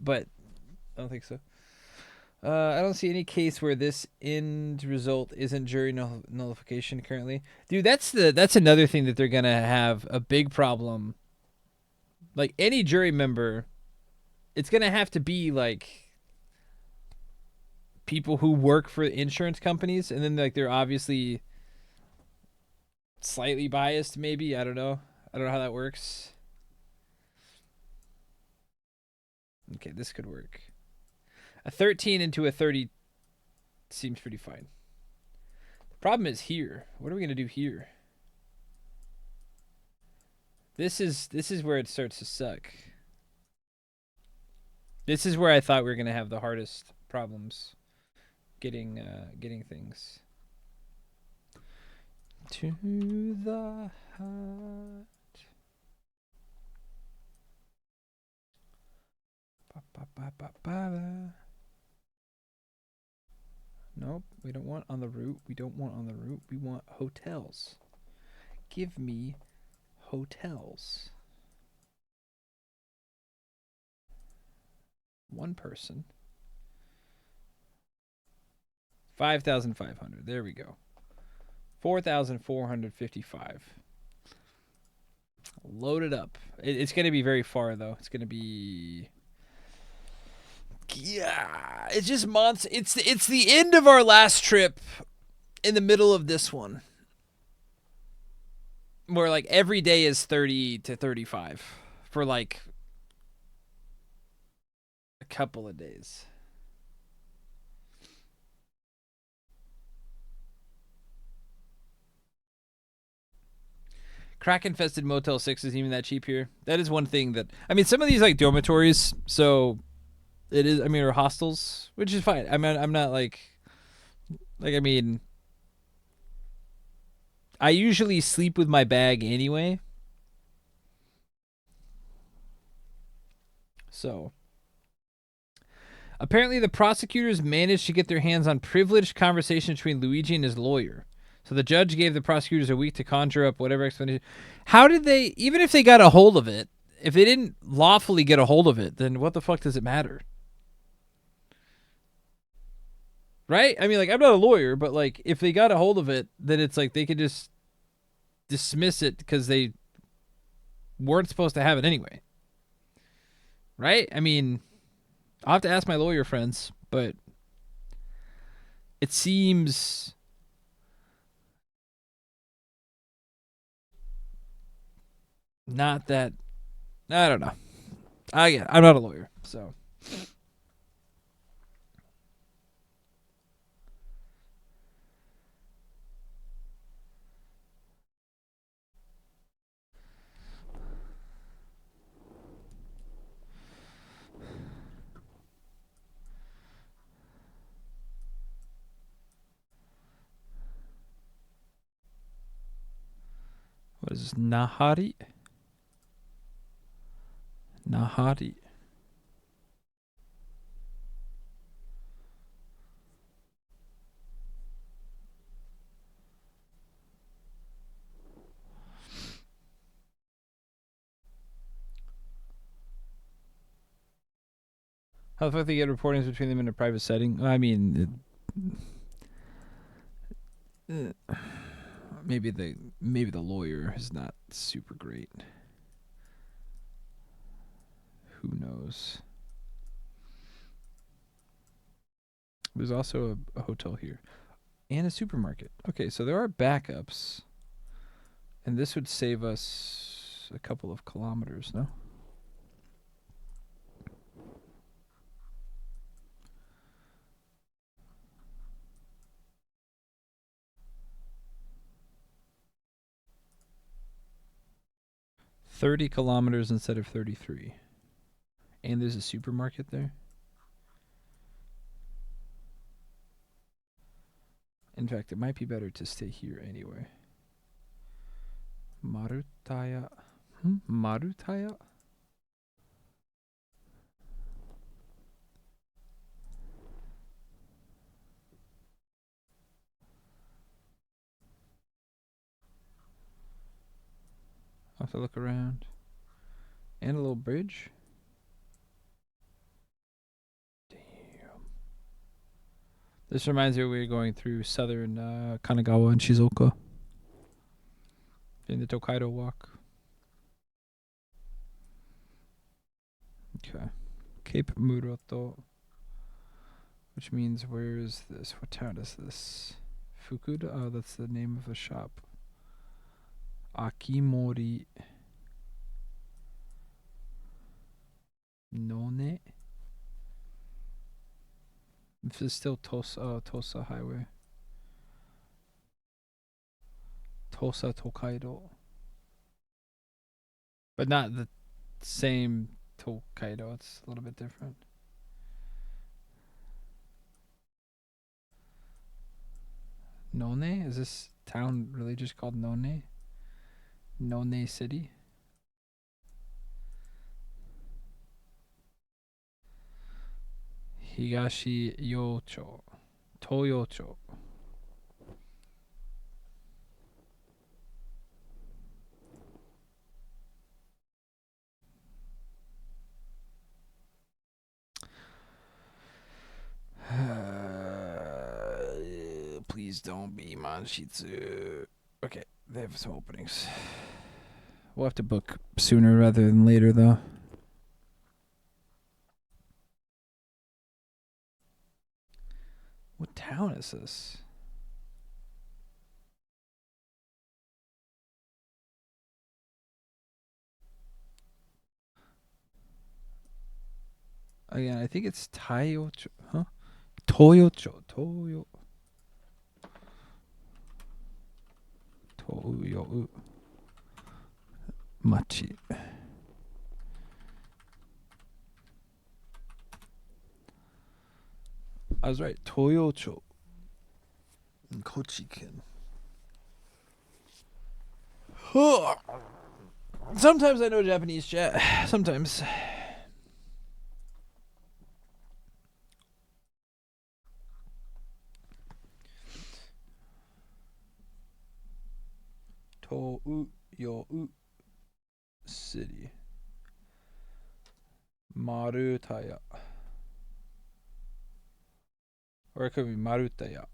don't think so. I don't see any case where this end result isn't jury nullification currently. Dude, that's another thing that they're gonna have a big problem. Like any jury member, it's gonna have to be like people who work for insurance companies, and then like they're obviously slightly biased. Maybe I don't know. I don't know how that works. Okay, this could work. A 13 into a 30 seems pretty fine. The problem is here. What are we gonna do here? This is where it starts to suck. This is where I thought we were gonna have the hardest problems getting things. To the heart. Ba, ba, ba, ba, ba. Nope, we don't want on the route. We don't want on the route. We want hotels. Give me hotels. One person. 5,500. There we go. 4,455. Load it up. It's going to be very far, though. It's going to be... Yeah, it's just months. It's the end of our last trip in the middle of this one. where like every day is 30 to 35 for like a couple of days. Crack infested Motel 6 isn't even that cheap here. That is one thing that I mean some of these like dormitories, so it is I mean or hostels, which is fine. I mean I'm not like I mean I usually sleep with my bag anyway. So apparently, the prosecutors managed to get their hands on privileged conversation between Luigi and his lawyer. So the judge gave the prosecutors a week to conjure up whatever explanation. How did they, even if they got a hold of it, if they didn't lawfully get a hold of it, then what the fuck does it matter? Right? I mean, like, I'm not a lawyer, but, like, if they got a hold of it, then it's like they could just dismiss it because they weren't supposed to have it anyway. Right? I mean, I'll have to ask my lawyer friends, but it seems not that. I don't know. I'm not a lawyer, so. What is this? Nahari? Nahari. How the fuck they get reportings between them in a private setting? I mean, maybe the lawyer is not super great. Who knows? There's also a hotel here and a supermarket. Okay, so there are backups, and this would save us a couple of kilometers, no? $30 kilometers instead of 33. And there's a supermarket there. In fact, it might be better to stay here anyway. Marutaya. Marutaya? I'll have to look around. And a little bridge. Damn. This reminds me we were going through southern Kanagawa and Shizuoka. In the Tokaido walk. Okay. Cape Muroto. Which means where is this? What town is this? Fukuda? Oh, that's the name of a shop. Akimori None. This is still Tosa Highway. Tosa Tokaido. But not the same Tokaido. It's a little bit different. None? Is this town really just called None? None City? Higashi Yocho. Toyocho. Please don't be Manshitsu. Okay, they have some openings. We'll have to book sooner rather than later, though. What town is this? Again, I think it's Taiyocho. Huh? Toyocho. Toyo. Machi. I was right. Toyocho. Kochiken. Sometimes I know Japanese chat. Sometimes. Toyo City. Marutaya. Or it could be Marutaya.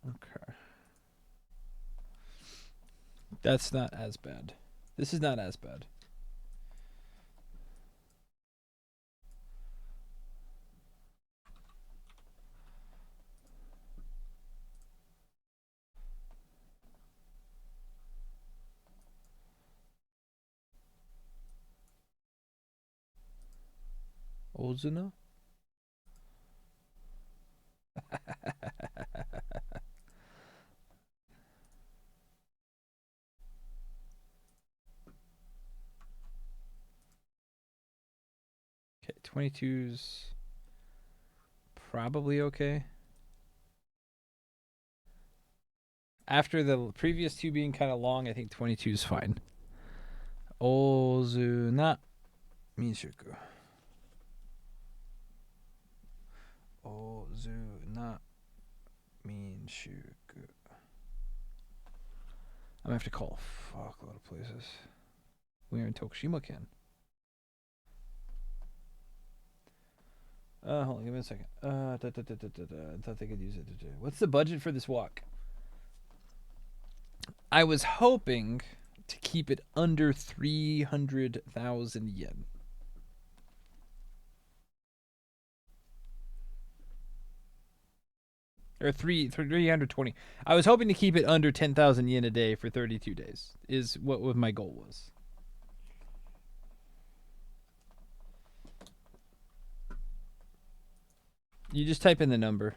Okay. That's not as bad. This is not as bad. Ozuna? Okay, 22's probably okay. After the previous two being kind of long, I think 22 is fine. Ozuna Minshuku. Ozuna Minshuku. I'm gonna have to call a fuckload of places. We're in Tokushima-ken. Hold on, give me a second. I thought they could use it. What's the budget for this walk? I was hoping to keep it under 300,000 yen. Or 320. I was hoping to keep it under 10,000 yen a day for 32 days. Is what my goal was. You just type in the number.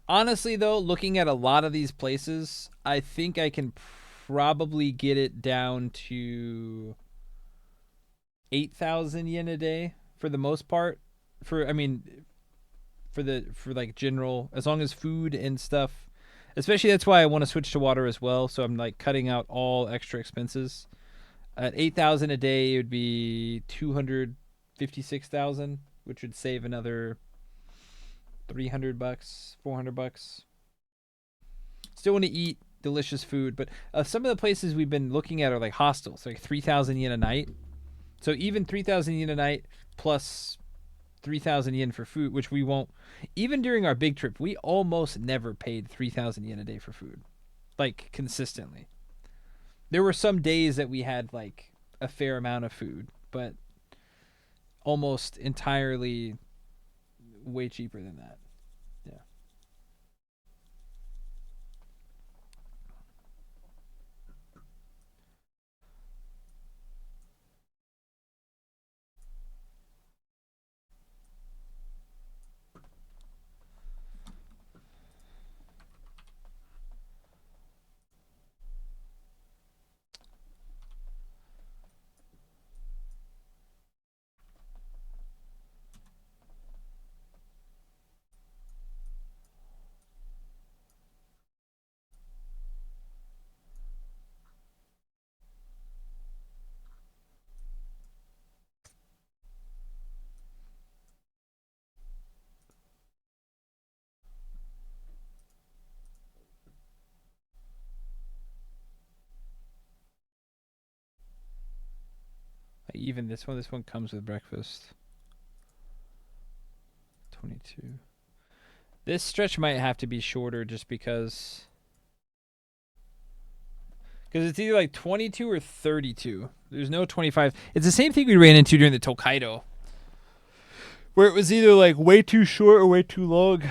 Honestly, though, looking at a lot of these places, I think I can probably get it down to 8,000 yen a day for the most part. For like general, as long as food and stuff. Especially that's why I want to switch to water as well. So I'm like cutting out all extra expenses. At 8,000 a day, it would be 256,000, which would save another $300, $400. Still want to eat delicious food, but some of the places we've been looking at are like hostels, like 3,000 yen a night. So even 3,000 yen a night plus 3,000 yen for food, which we won't. Even during our big trip, we almost never paid 3,000 yen a day for food, like consistently. There were some days that we had like a fair amount of food, but almost entirely way cheaper than that. Yeah. Even this one comes with breakfast. 22. This stretch might have to be shorter just because it's either like 22 or 32. There's no 25. It's the same thing we ran into during the Tokaido. where it was either like way too short or way too long.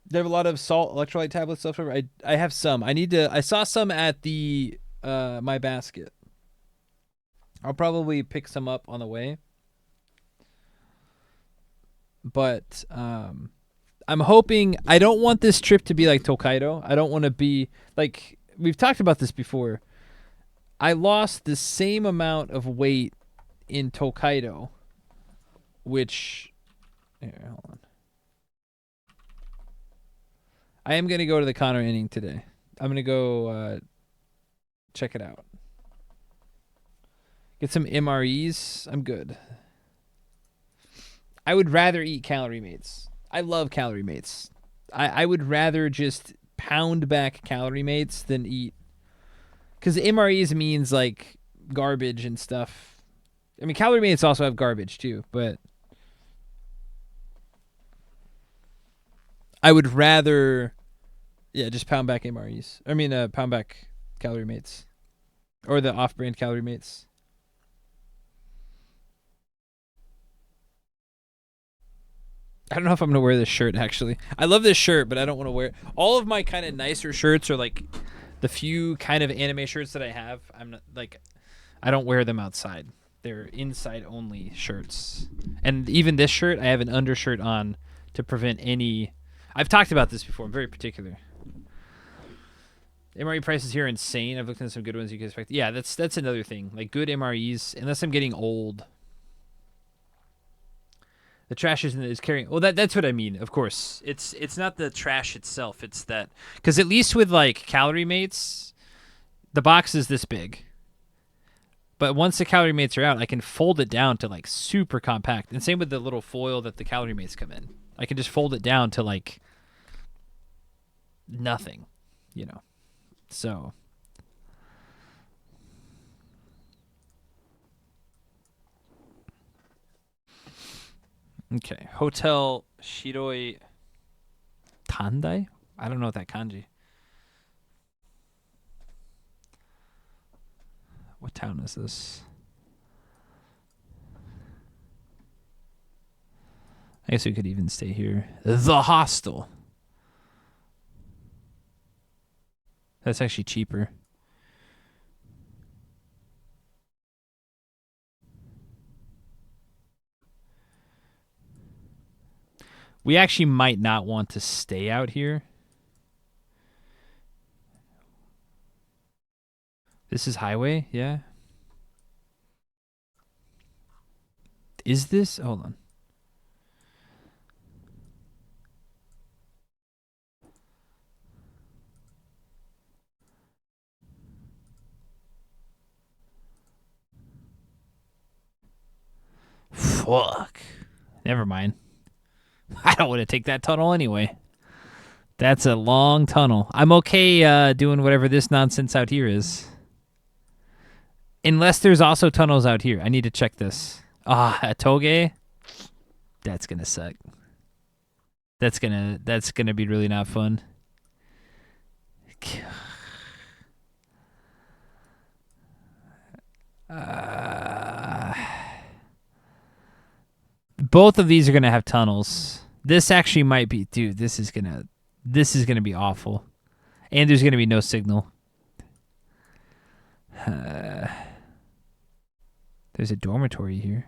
They have a lot of salt electrolyte tablet stuff. I have some. I saw some at the my basket. I'll probably pick some up on the way. But I'm hoping, I don't want this trip to be like Tokaido. I don't want to be like, we've talked about this before. I lost the same amount of weight in Tokaido, which, here, hold on. I am going to go to the Connor inning today. I'm going to go check it out. Get some MREs. I'm good. I would rather eat Calorie Mates. I love Calorie Mates. I would rather just pound back Calorie Mates than eat. Because MREs means like garbage and stuff. I mean, Calorie Mates also have garbage too, but I would rather, yeah, just pound back MREs. I mean, pound back Calorie Mates. Or the off-brand Calorie Mates. I don't know if I'm going to wear this shirt, actually. I love this shirt, but I don't want to wear it. All of my kind of nicer shirts are like the few kind of anime shirts that I have. I'm not like, I don't wear them outside. They're inside only shirts. And even this shirt, I have an undershirt on to prevent any. I've talked about this before. I'm very particular. MRE prices here are insane. I've looked at some good ones you can expect. Yeah, that's another thing. Like good MREs, unless I'm getting old. The trash is carrying. Well, that's what I mean. Of course, it's not the trash itself. It's that, because at least with like Calorie Mates, the box is this big. But once the Calorie Mates are out, I can fold it down to like super compact. And same with the little foil that the Calorie Mates come in. I can just fold it down to like nothing, you know. So. Okay. Hotel Shiroi Tandai? I don't know what that kanji. What town is this? I guess we could even stay here. The hostel. That's actually cheaper. We actually might not want to stay out here. This is highway, yeah. Is this? Hold on. Fuck. Never mind. I don't want to take that tunnel anyway. That's a long tunnel. I'm okay doing whatever this nonsense out here is. Unless there's also tunnels out here. I need to check this. A toge? That's gonna suck. That's gonna be really not fun. Both of these are gonna have tunnels. This actually might be, dude. This is gonna be awful, and there's gonna be no signal. There's a dormitory here.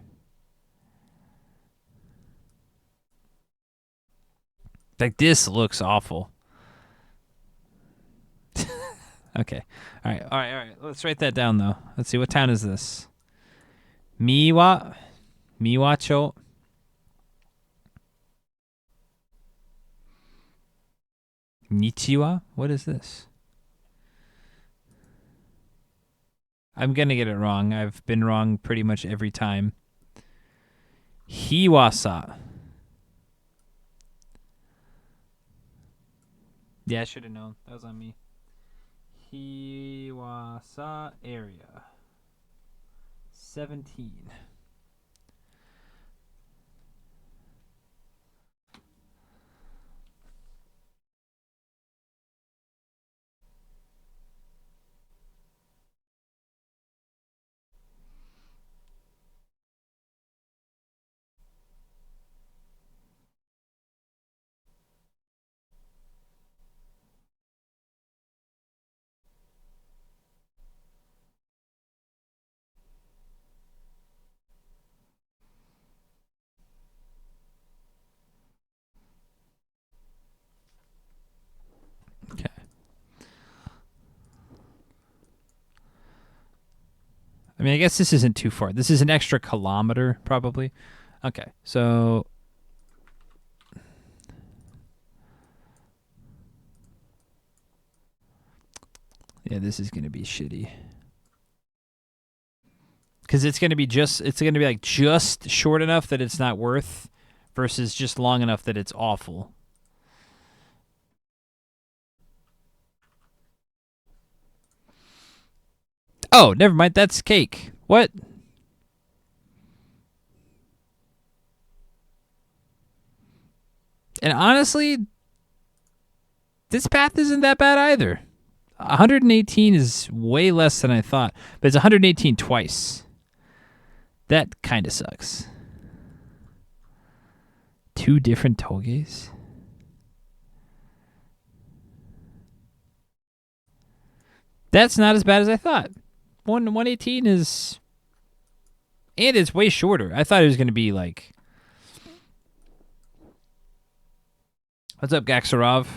Like, this looks awful. Okay. All right. Let's write that down, though. Let's see. What town is this? Miwacho. Nichiwa? What is this? I'm going to get it wrong. I've been wrong pretty much every time. Hiwasa. Yeah, I should have known. That was on me. Hiwasa area. 17. I mean, I guess this isn't too far. This is an extra kilometer, probably. Okay, so... Yeah, this is going to be shitty. Because it's going to be like just short enough that it's not worth versus just long enough that it's awful. Oh, never mind. That's cake. What? And honestly, this path isn't that bad either. 118 is way less than I thought, but it's 118 twice. That kind of sucks. 2 different toges? That's not as bad as I thought. 118 is... And it's way shorter. I thought it was going to be like... What's up, Gaxarov?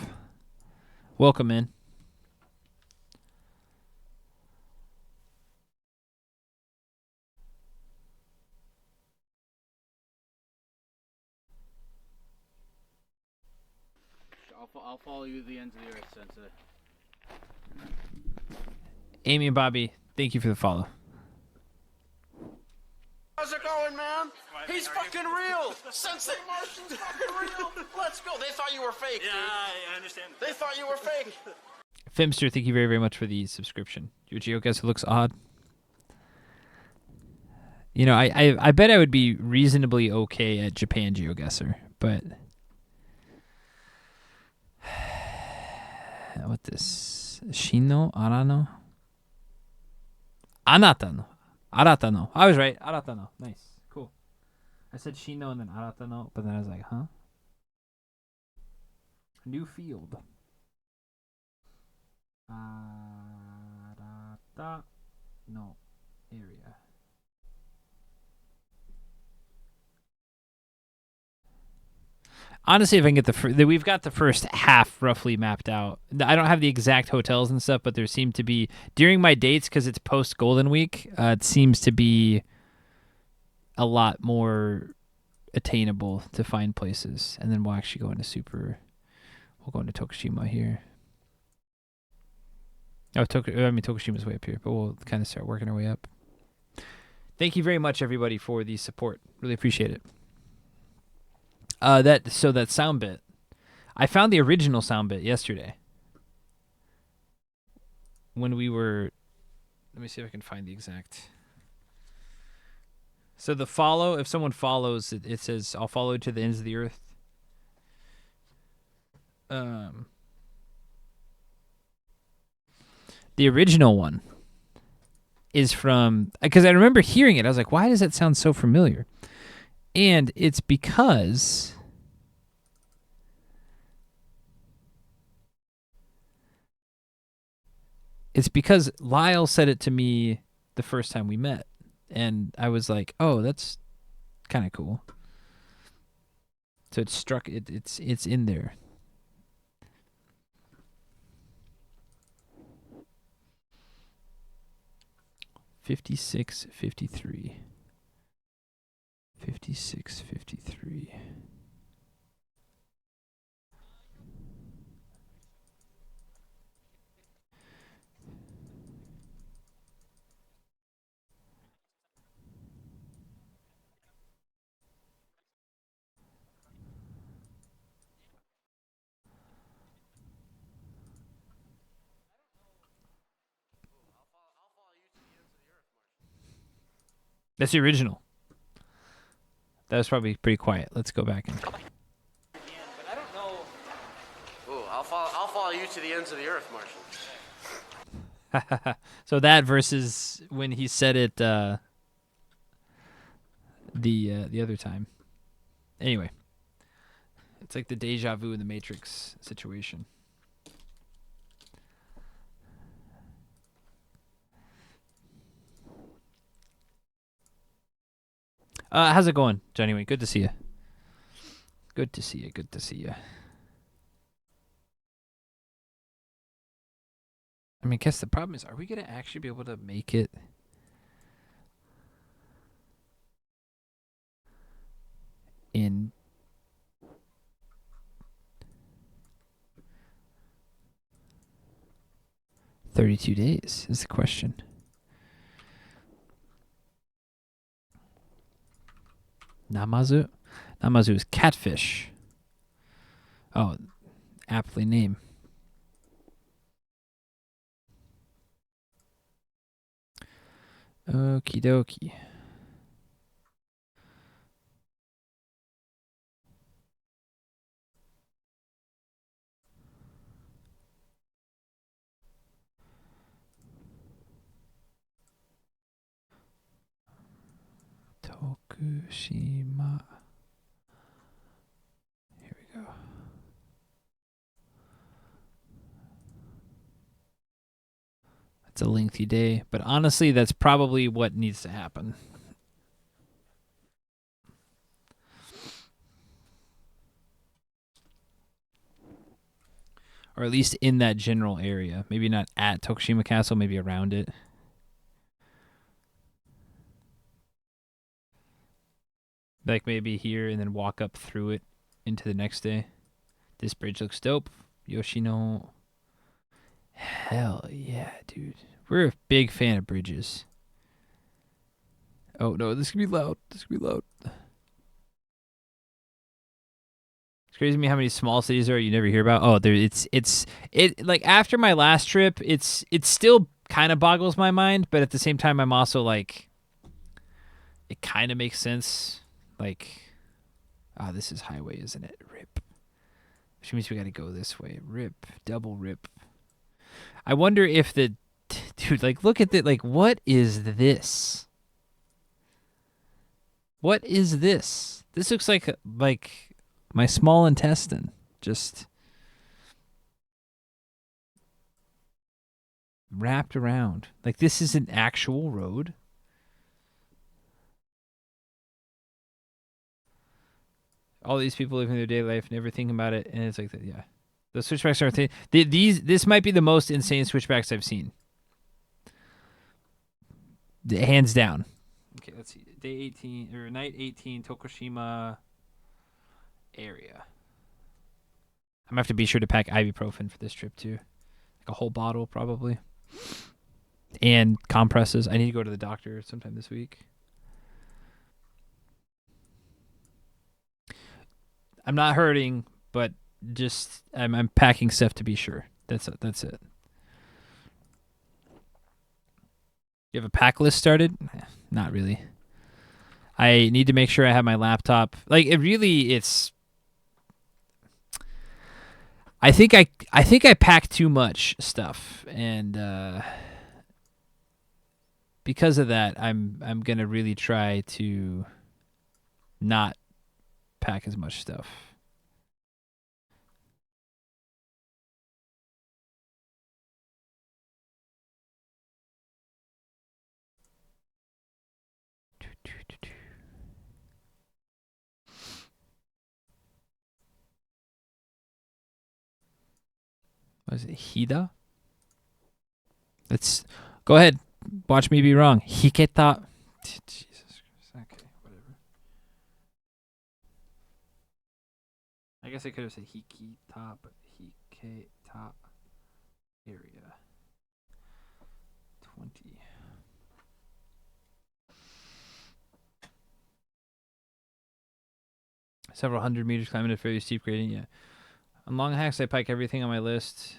Welcome in. I'll follow you to the ends of the earth, Sensei. Amy and Bobby, thank you for the follow. How's it going, man? He's fucking real! Sensei Martian's fucking real! Let's go! They thought you were fake, dude. I understand. They thought you were fake. Femster, thank you very, very much for the subscription. Your geoguesser looks odd. You know, I bet I would be reasonably okay at Japan geoguesser, but... What this? Shino? Arano? Anata no. Arata no. I was right. Arata no. Nice. Cool. I said Shino and then Arata no, but then I was like, huh? New field. Arata no area. Honestly, if I can get we've got the first half roughly mapped out. I don't have the exact hotels and stuff, but there seem to be, during my dates, because it's post Golden Week, it seems to be a lot more attainable to find places. And then we'll actually go into we'll go into Tokushima here. Oh, Tokushima's way up here, but we'll kind of start working our way up. Thank you very much, everybody, for the support. Really appreciate it. That sound bit, I found the original sound bit yesterday when we were, let me see if I can find the exact. So the follow, if someone follows, it says, I'll follow to the ends of the earth. The original one is from, because I remember hearing it, I was like, why does that sound so familiar? And it's because Lyle said it to me the first time we met. And I was like, oh, that's kind of cool. So it struck, it's in there. $56.53. 56.53. That's the original. That was probably pretty quiet. Let's go back and. But I don't know. Ooh, I'll follow you to the ends of the earth, Martian. So that versus when he said it the other time. Anyway, it's like the deja vu in the Matrix situation. How's it going, Johnny Wayne? Good to see you. Good to see you. Good to see you. I mean, I guess the problem is, are we going to actually be able to make it 32 days is the question. Namazu? Namazu is catfish. Oh, aptly named. Okie dokie. Tokushima. Here we go. It's a lengthy day, but honestly, that's probably what needs to happen. Or at least in that general area. Maybe not at Tokushima Castle, maybe around it. Like maybe here and then walk up through it into the next day. This bridge looks dope. Yoshino. Hell yeah, dude. We're a big fan of bridges. Oh no, this could be loud. This could be loud. It's crazy to me how many small cities there are you never hear about. Oh, there it's like after my last trip, it's still kind of boggles my mind, but at the same time I'm also like it kind of makes sense. Like this is highway, isn't it? Rip. Which means we got to go this way. Rip, double rip. I wonder if the dude, like, look at that. Like, what is this? What is this? This looks like my small intestine. Just wrapped around. Like, this is an actual road. All these people living their daily life, never thinking about it, and it's like that. Yeah, the switchbacks are this might be the most insane switchbacks I've seen. Hands down. Okay, let's see. Day 18 or night 18, Tokushima area. I'm gonna have to be sure to pack ibuprofen for this trip too, like a whole bottle probably, and compresses. I need to go to the doctor sometime this week. I'm not hurting, but just I'm packing stuff to be sure. That's it. You have a pack list started? Not really. I need to make sure I have my laptop. Like it's. I think I pack too much stuff, and because of that, I'm gonna really try to not pack as much stuff. What is it? Hida? Let's go ahead. Watch me be wrong. Hiketa. Jesus Christ. Okay, whatever. I guess I could have said Hikita, but Hiketa area. 20. Several hundred meters climbing a fairly steep gradient. Yeah. On long hacks, I pike everything on my list.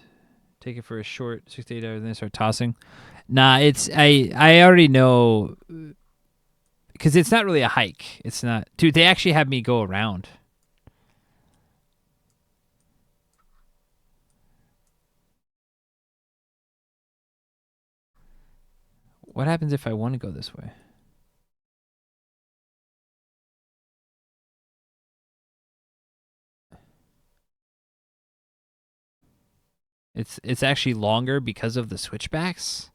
Take it for a short 6 to 8 hours, and then start tossing. Nah, it's I already know because it's not really a hike. It's not, dude. They actually have me go around. What happens if I want to go this way? It's actually longer because of the switchbacks?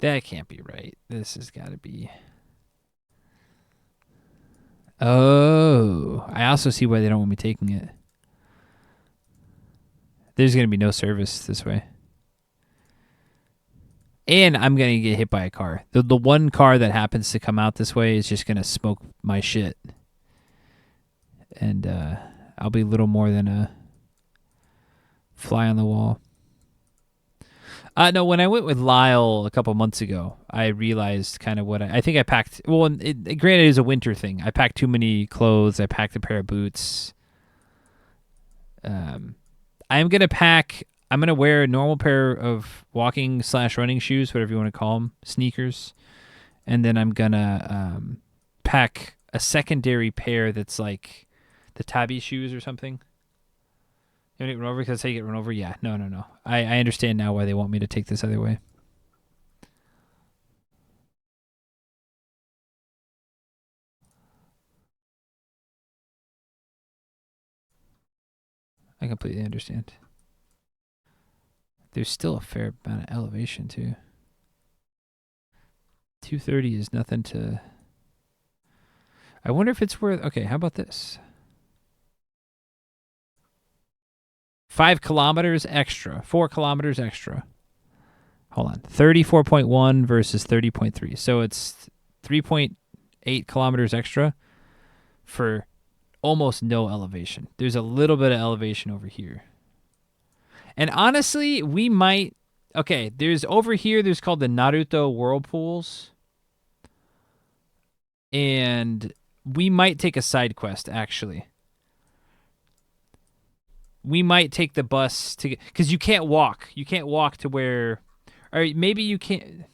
That can't be right. This has got to be. Oh, I also see why they don't want me taking it. There's going to be no service this way. And I'm going to get hit by a car. The one car that happens to come out this way is just going to smoke my shit. And I'll be little more than a fly on the wall. No, when I went with Lyle a couple months ago, I realized kind of what I think I packed. Well, granted, it was a winter thing. I packed too many clothes. I packed a pair of boots. I'm gonna pack. I'm gonna wear a normal pair of walking/running shoes, whatever you want to call them, sneakers, and then I'm gonna pack a secondary pair that's like the Tabi shoes or something. You want to get run over because that's how you get run over? Yeah. No. I understand now why they want me to take this other way. I completely understand. There's still a fair amount of elevation, too. 230 is nothing to... I wonder if it's worth... Okay, how about this? 5 kilometers extra. 4 kilometers extra. Hold on. 34.1 versus 30.3. So it's 3.8 kilometers extra for almost no elevation. There's a little bit of elevation over here. And honestly, we might... Okay, there's over here, there's called the Naruto Whirlpools. And we might take a side quest, actually. We might take the bus to... Because you can't walk. You can't walk to where... Or maybe you can't...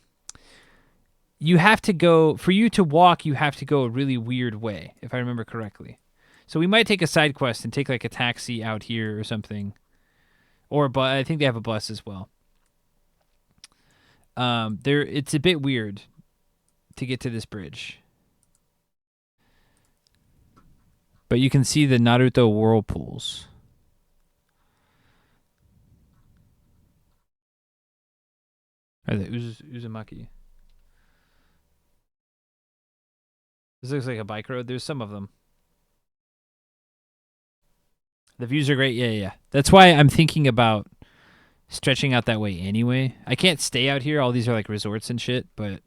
You have to go... For you to walk, you have to go a really weird way, if I remember correctly. So we might take a side quest and take like a taxi out here or something. Or but I think they have a bus as well. It's a bit weird to get to this bridge. But you can see the Naruto whirlpools. Or the Uzumaki. This looks like a bike road. There's some of them. The views are great. Yeah. That's why I'm thinking about stretching out that way anyway. I can't stay out here. All these are like resorts and shit, but...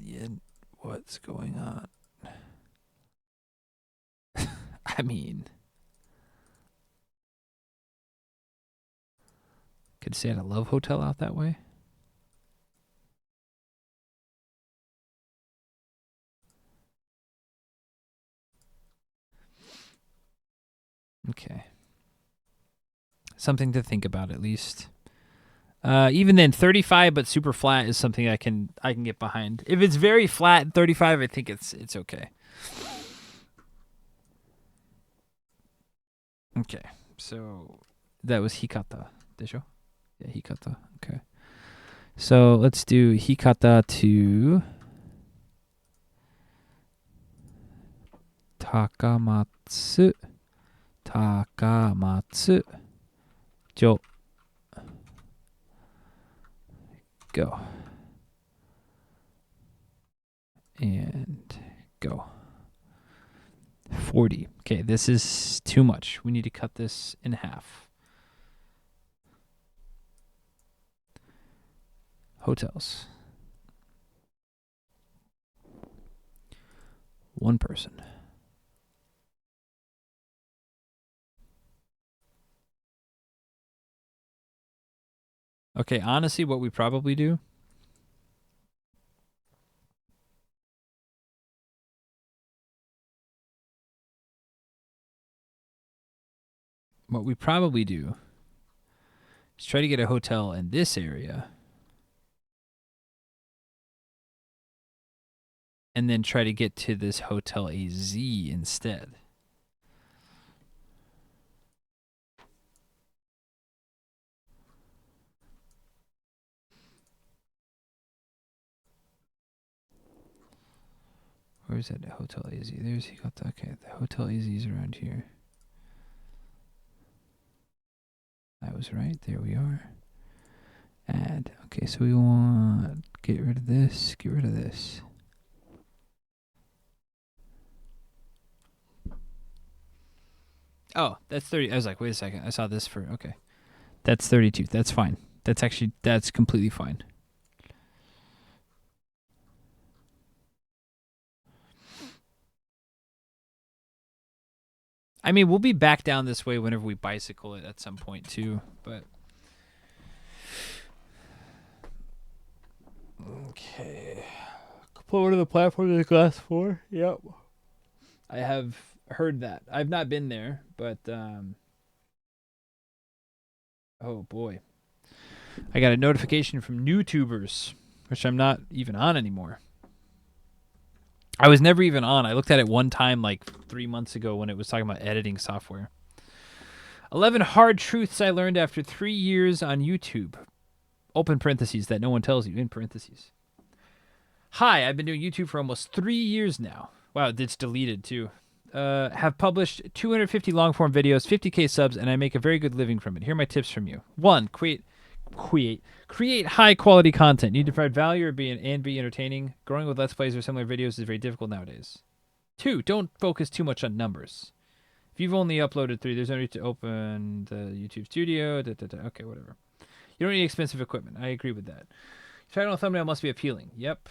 yen. What's going on? I mean... Could stay at a Love Hotel out that way. Okay. Something to think about at least. Even then, 35 but super flat is something I can get behind. If it's very flat, 35, I think it's okay. Okay, so that was Hikata, desho? Yeah, Hikata. Okay. So let's do Hikata to Takamatsu. Takamatsu. Jo. Go. And go. 40. Okay, this is too much. We need to cut this in half. Hotels. One person. Okay, honestly, what we probably do... What we probably do is try to get a hotel in this area and then try to get to this Hotel AZ instead. Where is that Hotel AZ? There's Hikata. Okay, the Hotel AZ is around here. I was right. There we are. Add. Okay, so we want get rid of this. Get rid of this. Oh, that's 30. I was like, wait a second. I saw this for... Okay. That's 32. That's fine. That's completely fine. I mean, we'll be back down this way whenever we bicycle it at some point too. But okay, pull over to the platform to the glass floor. Yep, I have heard that. I've not been there, but oh boy, I got a notification from YouTubers, which I'm not even on anymore. I was never even on. I looked at it one time like 3 months ago when it was talking about editing software. 11 hard truths I learned after 3 years on YouTube. Open parentheses that no one tells you in parentheses. Hi, I've been doing YouTube for almost 3 years now. Wow, it's deleted too. Have published 250 long-form videos, 50K subs, and I make a very good living from it. Here are my tips from you. 1. Create high-quality content. You need to provide value and be entertaining. Growing with Let's Plays or similar videos is very difficult nowadays. 2. Don't focus too much on numbers. If you've only uploaded 3, there's no need to open the YouTube studio. Okay, whatever. You don't need expensive equipment. I agree with that. Title thumbnail must be appealing. Yep.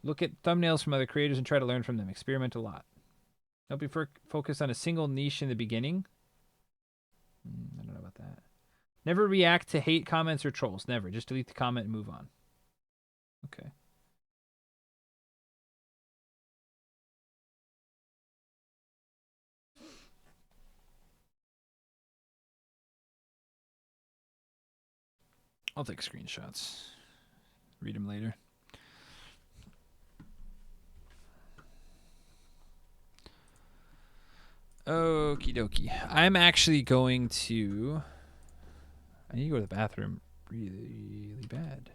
Look at thumbnails from other creators and try to learn from them. Experiment a lot. Don't be focused on a single niche in the beginning. I don't know about that. Never react to hate comments or trolls. Never. Just delete the comment and move on. Okay. I'll take screenshots. Read them later. Okie dokie. I'm actually going to... I need to go to the bathroom really, really bad.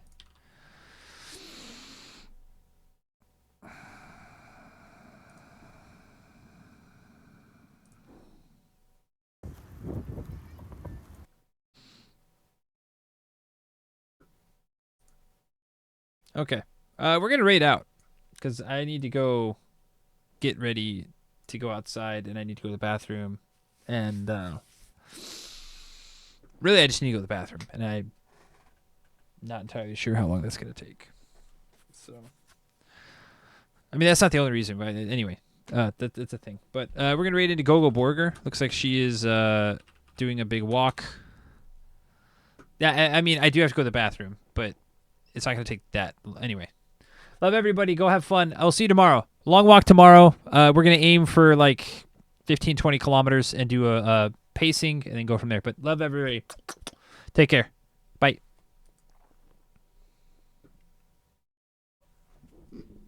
Okay. We're going to raid out because I need to go get ready to go outside and I need to go to the bathroom. And really, I just need to go to the bathroom. And I'm not entirely sure how long that's going to take. So, I mean, that's not the only reason. But anyway, that's a thing. But we're going to raid into Gogo Borger. Looks like she is doing a big walk. Yeah, I mean, I do have to go to the bathroom, but it's not going to take that. Anyway, love everybody. Go have fun. I'll see you tomorrow. Long walk tomorrow. We're going to aim for like 15, 20 kilometers and do a pacing and then go from there. But love everybody. Take care.